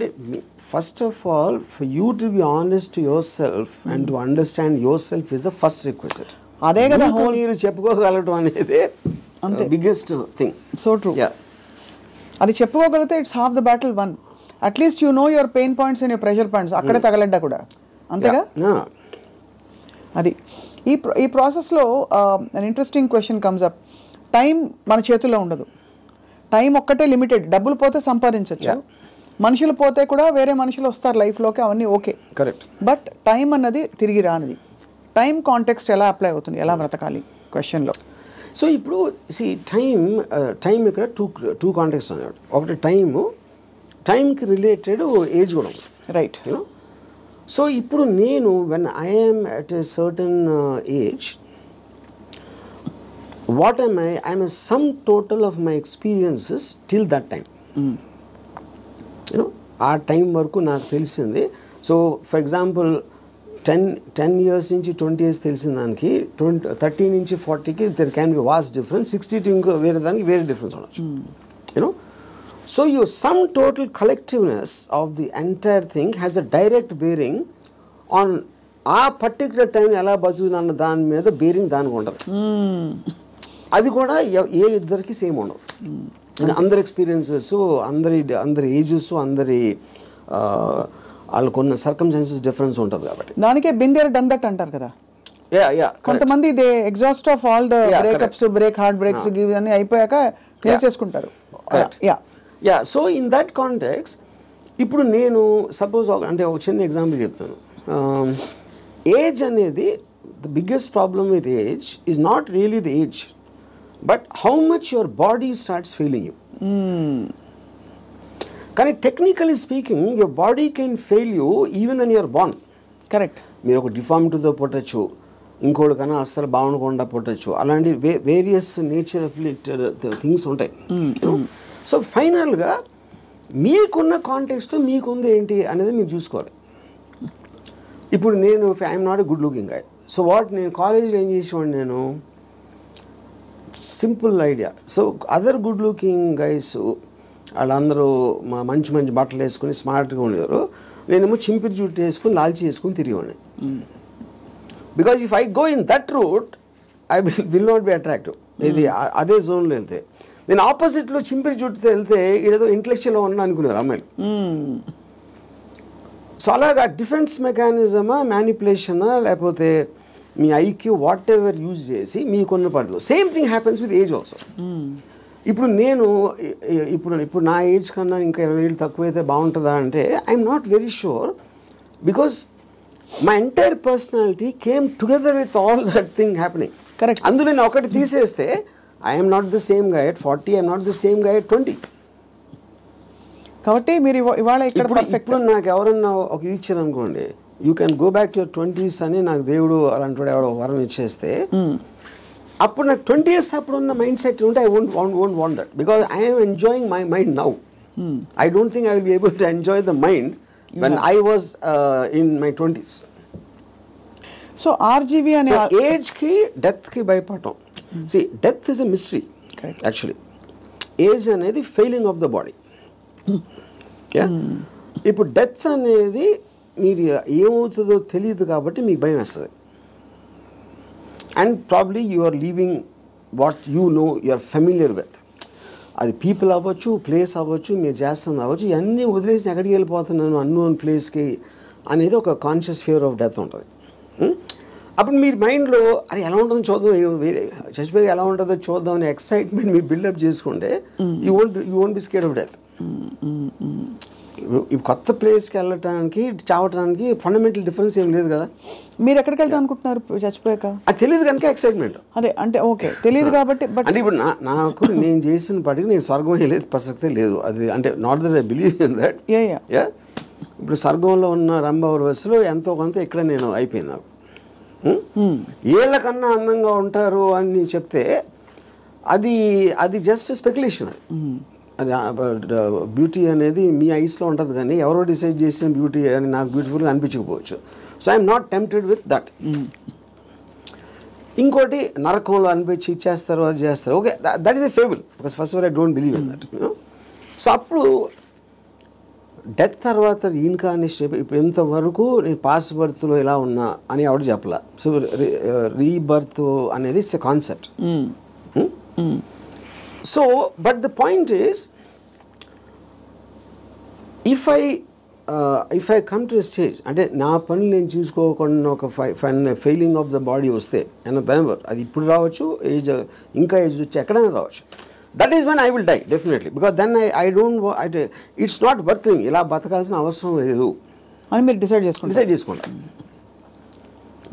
first of all, for you to be honest to yourself and to understand yourself is the first requisite. అదే కదా మీరు చెప్పుకోగలటం అనేది biggest thing. So true. అది చెప్పుకోగలిగితే it's half the battle won. At least you know your pain points and your pressure points. అక్కడే తగలడ్డా కూడా అంతేగా. అది ఈ ప్రాసెస్లో an interesting question comes up. Time మన చేతుల్లో ఉండదు. టైం ఒక్కటే లిమిటెడ్. డబ్బులు పోతే సంపాదించవచ్చు, మనుషులు పోతే కూడా వేరే మనుషులు వస్తారు లైఫ్లోకి, అవన్నీ ఓకే, కరెక్ట్. బట్ టైం అన్నది తిరిగి రానిది. టైం కాంటెక్స్ట్ ఎలా అప్లై అవుతుంది, ఎలా బ్రతకాలి క్వశ్చన్లో? సో ఇప్పుడు టైం ఇక్కడ టూ కాంటెక్స్ట్ అన్నాడు. ఒకటి టైంకి రిలేటెడ్ ఏజ్ కూడా ఉంది, రైట్. సో ఇప్పుడు నేను when I'm at a certain age, what am I? I am a sum total of my experiences till that time. ఆ టైం వరకు నాకు తెలిసింది. సో ఫర్ ఎగ్జాంపుల్ 10 years నుంచి 20 years తెలిసిన దానికి 30 నుంచి 40కి there can be vast difference. 60 to ఇంకో వేరే దానికి వేరే డిఫరెన్స్ ఉండొచ్చు. So your sum total collectiveness of the entire thing has a direct bearing on ఆ పర్టికులర్ టైం ఎలా బతుకుతున్న దాని మీద బేరింగ్ దానికి ఉండదు. అది కూడా ఏ ఇద్దరికి సేమ్ ఉండవు. అందరి ఎక్స్పీరియన్సెస్, అందరి ఏజెస్, అందరి వాళ్ళకున్న సర్కమ్స్టాన్సెస్ డిఫరెన్స్ ఉంటుంది కాబట్టి. దానికే బిందేర్ డన్ దట్ అంటారు కదా. కొంతమంది they exhaust of all the breakups, heart breaks అని అయిపోయాక క్లియర్ చేసుకుంటారు. సో ఇన్ దట్ కాంటెక్స్ ఇప్పుడు నేను సపోజ్ అంటే ఒక చిన్న ఎగ్జాంపుల్ చెప్తాను. ఏజ్ అనేది the biggest problem with age is not really the age, but how much your body starts failing you. కానీ technically speaking your body can fail you even when you're born. Correct. మీరు ఒక డిఫార్మిటీతో పుట్టచ్చు, ఇంకోటి కన్నా అస్సలు బాగుండకుండా పుట్టచ్చు, అలాంటి various nature things ఉంటాయి. So ఫైనల్గా మీకున్న కాంటెక్స్ట్ మీకుంది ఏంటి అనేది మీరు చూసుకోవాలి. ఇప్పుడు నేను I'm not a good looking guy. So నేను కాలేజ్లో ఏం చేసేవాడిని, నేను simple idea. So other good looking guys వాళ్ళందరూ మంచి మంచి బట్టలు వేసుకుని స్మార్ట్గా ఉండేవారు, నేనేమో చింపిరి జుట్టు వేసుకుని లాల్చి వేసుకుని తిరిగేవాడిని. Because if I go in that route I will not be attractive. ఇది అదే జోన్లో వెళ్తే, నేను ఆపోజిట్లో చింపిరి జుట్టుతో వెళ్తే ఏదో ఇంటలెక్చువల్గా ఉన్నా అనుకున్నారు అమ్మాయిలు. సో అలాగా డిఫెన్స్ మెకానిజమా, మ్యానిపులేషనా, లేకపోతే మీ ఐక్యూ వాట్ ఎవర్ యూజ్ చేసి మీకున్న పరిధిలో same thing happens with age also. ఇప్పుడు నేను ఇప్పుడు నా ఏజ్ కన్నా ఇంకా 20 ఏళ్ళు తక్కువైతే బాగుంటుందా అంటే I'm not very sure, because my entire personality came together with all that thing happening. Correct. అందులో నేను ఒకటి తీసేస్తే I'm not the same guy at 40, I'm not the same guy at 20. కాబట్టి మీరు ఇవాళ ఇప్పుడు నాకు ఎవరన్నా ఒక ఇది ఇచ్చారు అనుకోండి, you can go back to your 20s అని నాకు దేవుడు అలాంటి ఎవడో వరం ఇచ్చేస్తే, అప్పుడు నాకు 20 years అప్పుడు ఉన్న మైండ్ సెట్ ఉంటే I won't want that, because I'm enjoying my mind now. I don't think I will be able to enjoy the mind when I was in my 20s. So RGV and age ki death ki bhayapadam. See, death is a mystery. Correct. Actually age anedi failing of the body. Yeah. Ipu death anedi meer ఏమవుతుందో తెలియదు కాబట్టి మీకు భయం వేస్తుంది. And probably you are leaving what you know, you are familiar with. అది people అవ్వచ్చు, place అవ్వచ్చు, మీరు చేస్తుంది అవ్వచ్చు, ఇవన్నీ వదిలేసి ఎక్కడికి వెళ్ళిపోతున్నాను అన్నోన్ ప్లేస్కి అనేది ఒక కాన్షియస్ ఫియర్ ఆఫ్ డెత్ ఉంటుంది. అప్పుడు మీరు మైండ్లో అది ఎలా ఉంటుందో చూద్దాం, వేరే చచ్చిపోయి ఎలా ఉంటుందో చూద్దాం అనే ఎక్సైట్మెంట్ మీరు బిల్డప్ చేసుకుంటే you won't be scared of death. ఈ కొత్త ప్లేస్కి వెళ్ళటానికి చావటానికి ఫండమెంటల్ డిఫరెన్స్ ఏం లేదు కదా. మీరు ఎక్కడికి వెళ్తాం అనుకుంటున్నారు చచ్చిపోయాక? అది తెలియదు కనుక ఎక్సైట్మెంట్. అదే అంటే ఓకే తెలియదు కాబట్టి. అంటే ఇప్పుడు నాకు నేను చేసిన పాటికి నేను స్వర్గం వెళ్ళేది ప్రసక్తే లేదు. అది అంటే not that I believe in that. ఇప్పుడు స్వర్గంలో ఉన్న రంభావరవస్సులో ఎంతో కొంత ఇక్కడ నేను అయిపోయింది. నాకు ఏళ్ళకన్నా అందంగా ఉంటారు అని చెప్తే అది జస్ట్ స్పెక్యులేషన్. అది బ్యూటీ అనేది మీ ఐస్లో ఉంటుంది, కానీ ఎవరో డిసైడ్ చేసిన బ్యూటీ అని నాకు బ్యూటిఫుల్గా అనిపించకపోవచ్చు. So I'm not tempted with that. ఇంకోటి నరకంలో అనిపించి ఇచ్చేస్తారు, అది చేస్తారు, okay, that is a fable, because first of all I don't believe in that. So అప్పుడు డెత్ తర్వాత ఇన్కార్నేషన్ ఇప్పుడు ఎంతవరకు నేను పాస్ట్ బర్త్లో ఎలా ఉన్నా అని ఎవరు చెప్పలా. సో రీబర్త్ అనేది it's a concept. So, but the point is, if I come to a stage, అంటే నా పనులు నేను చూసుకోకుండా ఒక ఫెయిలింగ్ ఆఫ్ ద బాడీ వస్తే అండ్ వెనెవర్ అది ఇప్పుడు రావచ్చు, ఏజ్ ఇంకా ఏజ్ వచ్చి ఎక్కడైనా రావచ్చు, that is when I will die definitely, because then I don't it's not worth me, ఇలా బతకాల్సిన అవసరం లేదు అని మీరు డిసైడ్ చేసుకుంటా.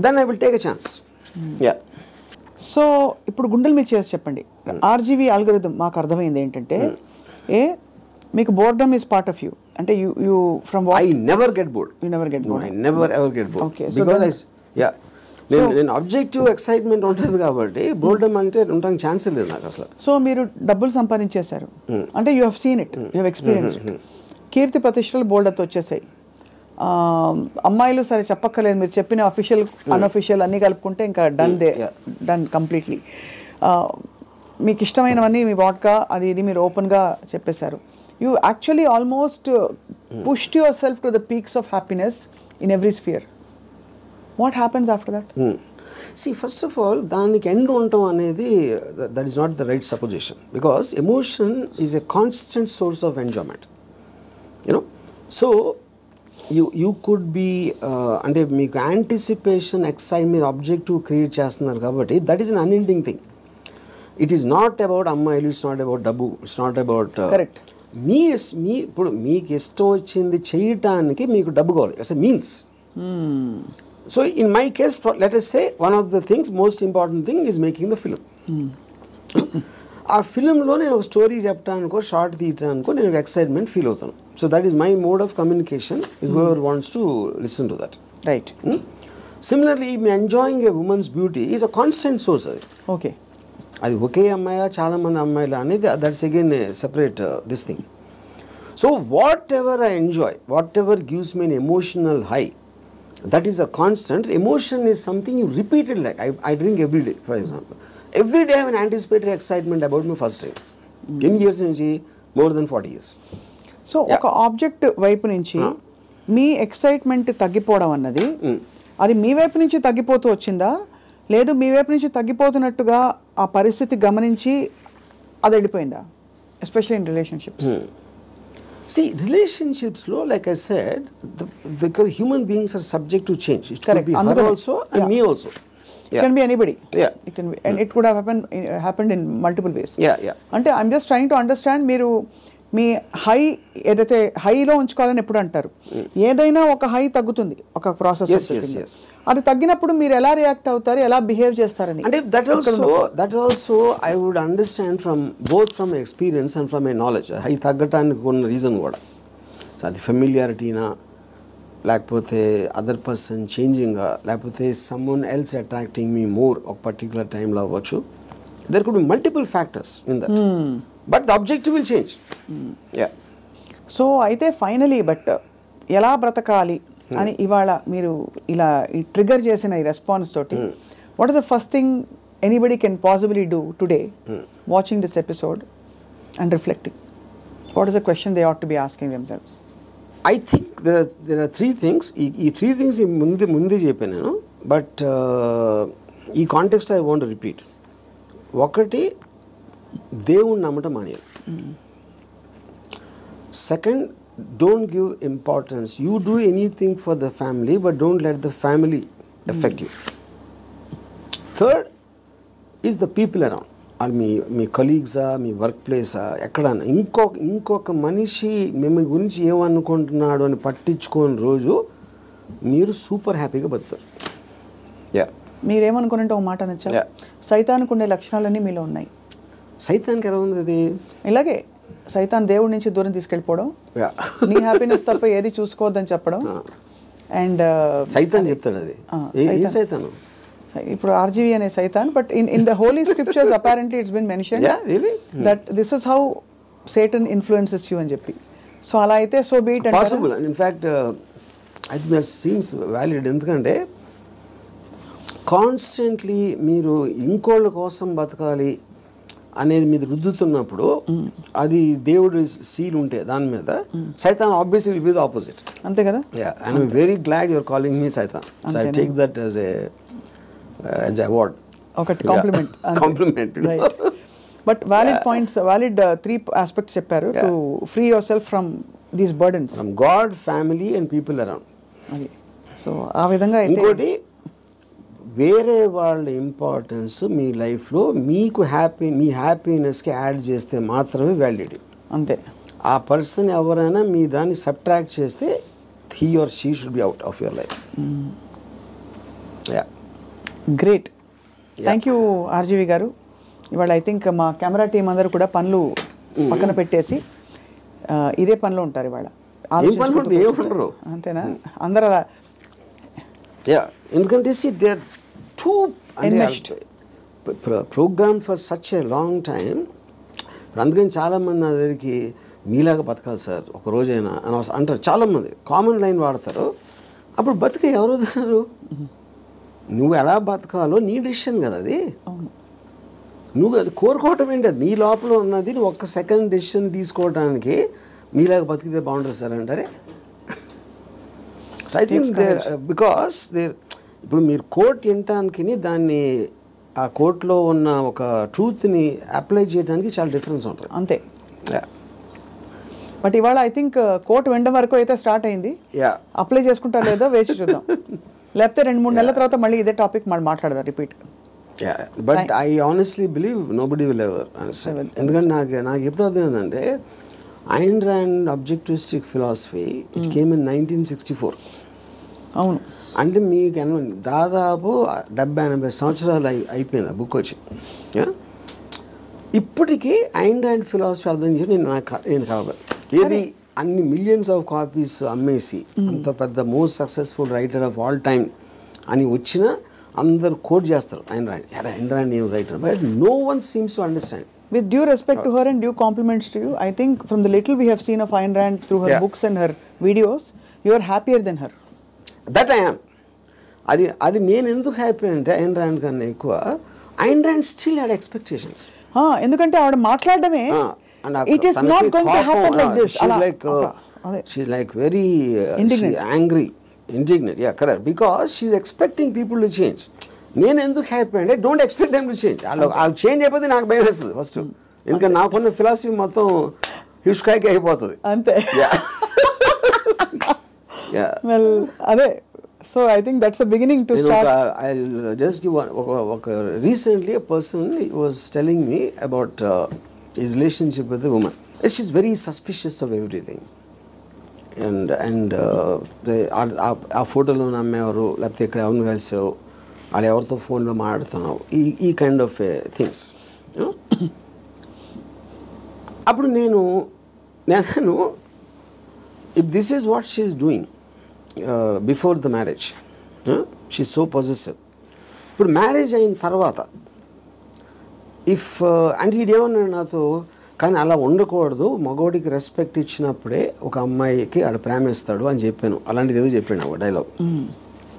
Then I will take a chance. Yeah. So ఇప్పుడు గుండెల మీద చేసి చెప్పండి, ఆర్జీవీ ఆల్గోరిథం మాకు అర్థమైంది ఏంటంటే, మీకు boredom is part of you, అంటే you from I never get bored. You never get bored. I never ever get bored. Okay. Because నేను ఆబ్జెక్టివ్ ఎక్సైట్మెంట్ ఉంటుంది కాబట్టి బోర్డమ్ అంటే ఉండడానికి ఛాన్స్ లేదు నాకు అసలు. సో మీరు డబ్బులు సంపాదించేశారు అంటే you have seen it, you have experience it, కీర్తి ప్రతిష్టలు బోర్డర్తో వచ్చేసాయి. అమ్మాయిలు సరే చెప్పక్కర్లేదు, మీరు చెప్పిన అఫీషియల్ అన్అఫీషియల్ అన్నీ కలుపుకుంటే ఇంకా డన్ కంప్లీట్లీ. మీకు ఇష్టమైనవన్నీ మీ వాట్కా అది ఇది మీరు ఓపెన్గా చెప్పేశారు. You actually almost pushed yourself to the peaks of happiness in every sphere. What happens after that? See, first of all, దానికి ఎండ్ ఉండటం అనేది that is not the right supposition, because emotion is a constant source of enjoyment, you know. So you could be అంటే మీకు anticipation excite మీరు objective create చేస్తున్నారు కాబట్టి that is an unending thing. It is not about అమ్మాయిలు, it's not about డబ్బు, it's not about correct. మీ ఇప్పుడు మీకు ఇష్టం వచ్చింది చేయటానికి మీకు డబ్బు కావాలి, it's a means. So in my case let us say one of the things most important thing is making the film. ఆ ఫిలింలో నేను ఒక స్టోరీ చెప్పడానికో షార్ట్ తీయటానికో నేను ఒక ఎక్సైట్మెంట్ ఫీల్ అవుతాను. So that is my mode of communication with whoever wants to listen to that. Right. Similarly me enjoying A women's beauty is a constant source. అది okay. అది ఒకే అమ్మాయా చాలామంది అమ్మాయిలు అనేది that's again separate this thing. So what ever I enjoy, what ever gives me N emotional high, that is a constant. Emotion is something you repeated. Like I drink every day for example. Every day I have an anticipatory excitement about my first time. ఎన్ని years నుంచి? More than 40 years. So ఒక object వైపు నుంచి మీ excitement తగ్గిపోవడం అన్నది అది మీ వైపు నుంచి తగ్గిపోతూ వచ్చిందా, లేదు మీ వైపు నుంచి తగ్గిపోతున్నట్టుగా ఆ పరిస్థితి గమనించి అది వెళ్ళిపోయిందా? Especially in relationships. See, relationships lo, like I said, because human beings are subject to change. It could be her also and me also. It can be anybody. Yeah. It can be, and it could have happened in multiple ways. Yeah. అంటే I'm just trying to understand, మీరు మీ high ఏదైతే హైలో ఉంచుకోవాలని ఎప్పుడు అంటారు, ఏదైనా ఒక high తగ్గుతుంది ఒక ప్రాసెస్. Yes. అది తగ్గినప్పుడు మీరు ఎలా రియాక్ట్ అవుతారు, ఎలా బిహేవ్ చేస్తారని. అంటే that also I would understand from both from my experience and from my knowledge. High తగ్గటానికి ఉన్న రీజన్ కూడా, సో అది ఫెమిలియారిటీనా, లేకపోతే అదర్ పర్సన్ చేంజింగా, లేకపోతే someone else attracting me more ఒక పర్టికులర్ టైంలో అవ్వచ్చు. There could be multiple factors in that, but the objective will change. So అయితే ఫైనలీ బట్ ఎలా బ్రతకాలి అని ఇవాళ మీరు ఇలా ఈ ట్రిగర్ చేసిన ఈ రెస్పాన్స్ తోటి, what is the first thing anybody can possibly do today watching this episode and reflecting? What is the question they ought to be asking themselves? I think there are three things. ఈ three things ముందే చెప్పాను నేను, but ఈ context I want repeat. ఒకటి, దేవుణ్ణి నమ్మటం మానేయాలి. Second, don't give importance. You do anything for the family but don't let the family effect you. Third is the people around. అది మీ కలీగ్సా, మీ వర్క్ ప్లేసా, ఎక్కడన్నా ఇంకొక మనిషి మేము గురించి ఏమనుకుంటున్నాడు అని పట్టించుకోని రోజు మీరు సూపర్ హ్యాపీగా బతుకుతారు. మీరేమనుకున్నట్టు ఒక మాట నచ్చా, సైతానికి ఉండే లక్షణాలన్నీ మీలో ఉన్నాయి. సైతానికి ఎలా ఉంది? అది ఇలాగే సైతాన్ దేవుడి నుంచి దూరం తీసుకెళ్ళిపోవడం, నీ హ్యాపీనెస్ తప్ప ఏది చూసుకోవద్దని చెప్పడం. అండ్ సైతాన్ చెప్తాడు అది. ఏ సైతాను? ఇప్పుడు ఆర్జీవి అనే సైతాన్, but in the holy scriptures apparently it's been mention that this is how Satan influences you అని చెప్పి. సో అలా అయితే so be it. Possible. In fact I think that seems valid. ఎందుకంటే కాన్స్టెంట్లీ మీరు ఇంకోళ్ళ కోసం బతకాలి అనేది మీద రుద్దుతున్నప్పుడు, అది దేవుడు సీల్ ఉంటే దాని మీద, సైతాన్ obviously will be the opposite. అంతే కదా? And I'm very glad your calling me సైతాన్. So I take that as an award. ఒకటి compliment. But valid points, valid 3 aspects చెప్పారు to free yourself from these burdens, from God, family and people around. అది. So ఆ విధంగా ఇంకోటి, వేరే వాళ్ళ importance మీ లైఫ్లో మీకు మీ హ్యాపీనెస్కి యాడ్ చేస్తే మాత్రమే వ్యాలిడిటీ. అంతే. ఆ పర్సన్ ఎవరైనా మీ దాన్ని సబ్ట్రాక్ట్ చేస్తే he or she should be out of your life. Great. Thank you RGV గారు. ఇవాళ ఐ థింక్ మా కెమెరా టీం అందరూ కూడా పనులు పక్కన పెట్టేసి ఇదే పనిలో ఉంటారు ఇవాళ. అంతేనా? అందరూ అలా. ఎందుకంటే they are too program for such a long time. అందుకని చాలామంది నా దగ్గరికి మీలాగా బతకాలి సార్ ఒక రోజైనా అని అంటారు. చాలామంది కామన్ లైన్ వాడతారు. అప్పుడు బతికే ఎవరు వదులుతారు? నువ్వు ఎలా బతకాలో నీ డెసిషన్ కదా అది. నువ్వు అది కోరుకోవటం ఏంటి? అది నీ లోపల ఉన్నది. నువ్వు ఒక్క సెకండ్ డెసిషన్ తీసుకోవడానికి మీలాగా బతికితే బాగుంటుంది సార్ అంటారే. So I think there because there ఇప్పుడు మీరు కోర్ట్ వినటానికి దాన్ని ఆ కోర్టులో ఉన్న ఒక ట్రూత్ని అప్లై చేయడానికి చాలా డిఫరెన్స్ ఉంటుంది. అంతే. బట్ ఇవాళ ఐ థింక్ కోర్టు వెంట వరకు అయితే స్టార్ట్ అయింది. అప్లై చేసుకుంటా లేదో వేసి చూద్దాం, లేకపోతే 2-3 నెలల తర్వాత మళ్ళీ ఇదే టాపిక్ మళ్ళీ మాట్లాడదాం repeat. But I honestly believe nobody will ever understand. ఎందుకంటే నాకు ఎప్పుడు అర్థమైందంటే Ayn Rand objectivistic philosophy it came in 1964. అవును, అంటే మీకు దాదాపు 70-80 సంవత్సరాలు అయిపోయింది ఆ బుక్ వచ్చి. ఇప్పటికీ ఐన్ ర్యాండ్ ఫిలాసఫీ అర్థం చేసి నేను కావాలి ఏది అన్ని మిలియన్స్ ఆఫ్ కాపీస్ అమ్మేసి అంత పెద్ద most successful writer of all time అని వచ్చిన అందరు కోట్ చేస్తారు ఐన్ ర్యాండ్ నేను writer, but no one seems to understand. With due respect to her and due compliments to you, I think from the little we have seen of Ayn Rand through her books and her videos, you are happier than her. That I am. అది నేను ఎందుకు happy అంటే Ayn Rand కన్నా ఎక్కువ Ayn Rand still had expectations. ఎందుకంటే ఆవిడ మాట్లాడడమే it is not going to happen like this. She's like very angry, indignant. Yeah, correct. Because she's expecting people to change. నేను ఎందుకు హ్యాపీ అంటే don't expect them to change. వాళ్ళు change అయిపోతే నాకు భయం వేస్తుంది ఫస్ట్, ఎందుకంటే నాకున్న ఫిలాసఫీ మొత్తం హిస్కాయికి అయిపోతుంది అంతే. వెల్ అదే, so I think that's the beginning to start. I'll just give one. Recently a person was telling me about his relationship with a woman. She's very suspicious of everything. And ఆ ఫోటోలో నమ్మేవారు, లేకపోతే ఇక్కడ ఎవరిని కలిసావు, వాళ్ళు ఎవరితో ఫోన్లో మాట్లాడుతున్నావు, ఈ కైండ్ ఆఫ్ థింగ్స్. అప్పుడు నేను if this is what she is doing before the marriage, she so possessive. ఇప్పుడు మ్యారేజ్ అయిన తర్వాత అంటే ఇదేమన్నాడు నాతో, కానీ అలా ఉండకూడదు, మగవాడికి రెస్పెక్ట్ ఇచ్చినప్పుడే ఒక అమ్మాయికి ఆడ ప్రేమిస్తాడు అని చెప్పాను. అలాంటిది ఏదో చెప్పాను ఒక డైలాగ్.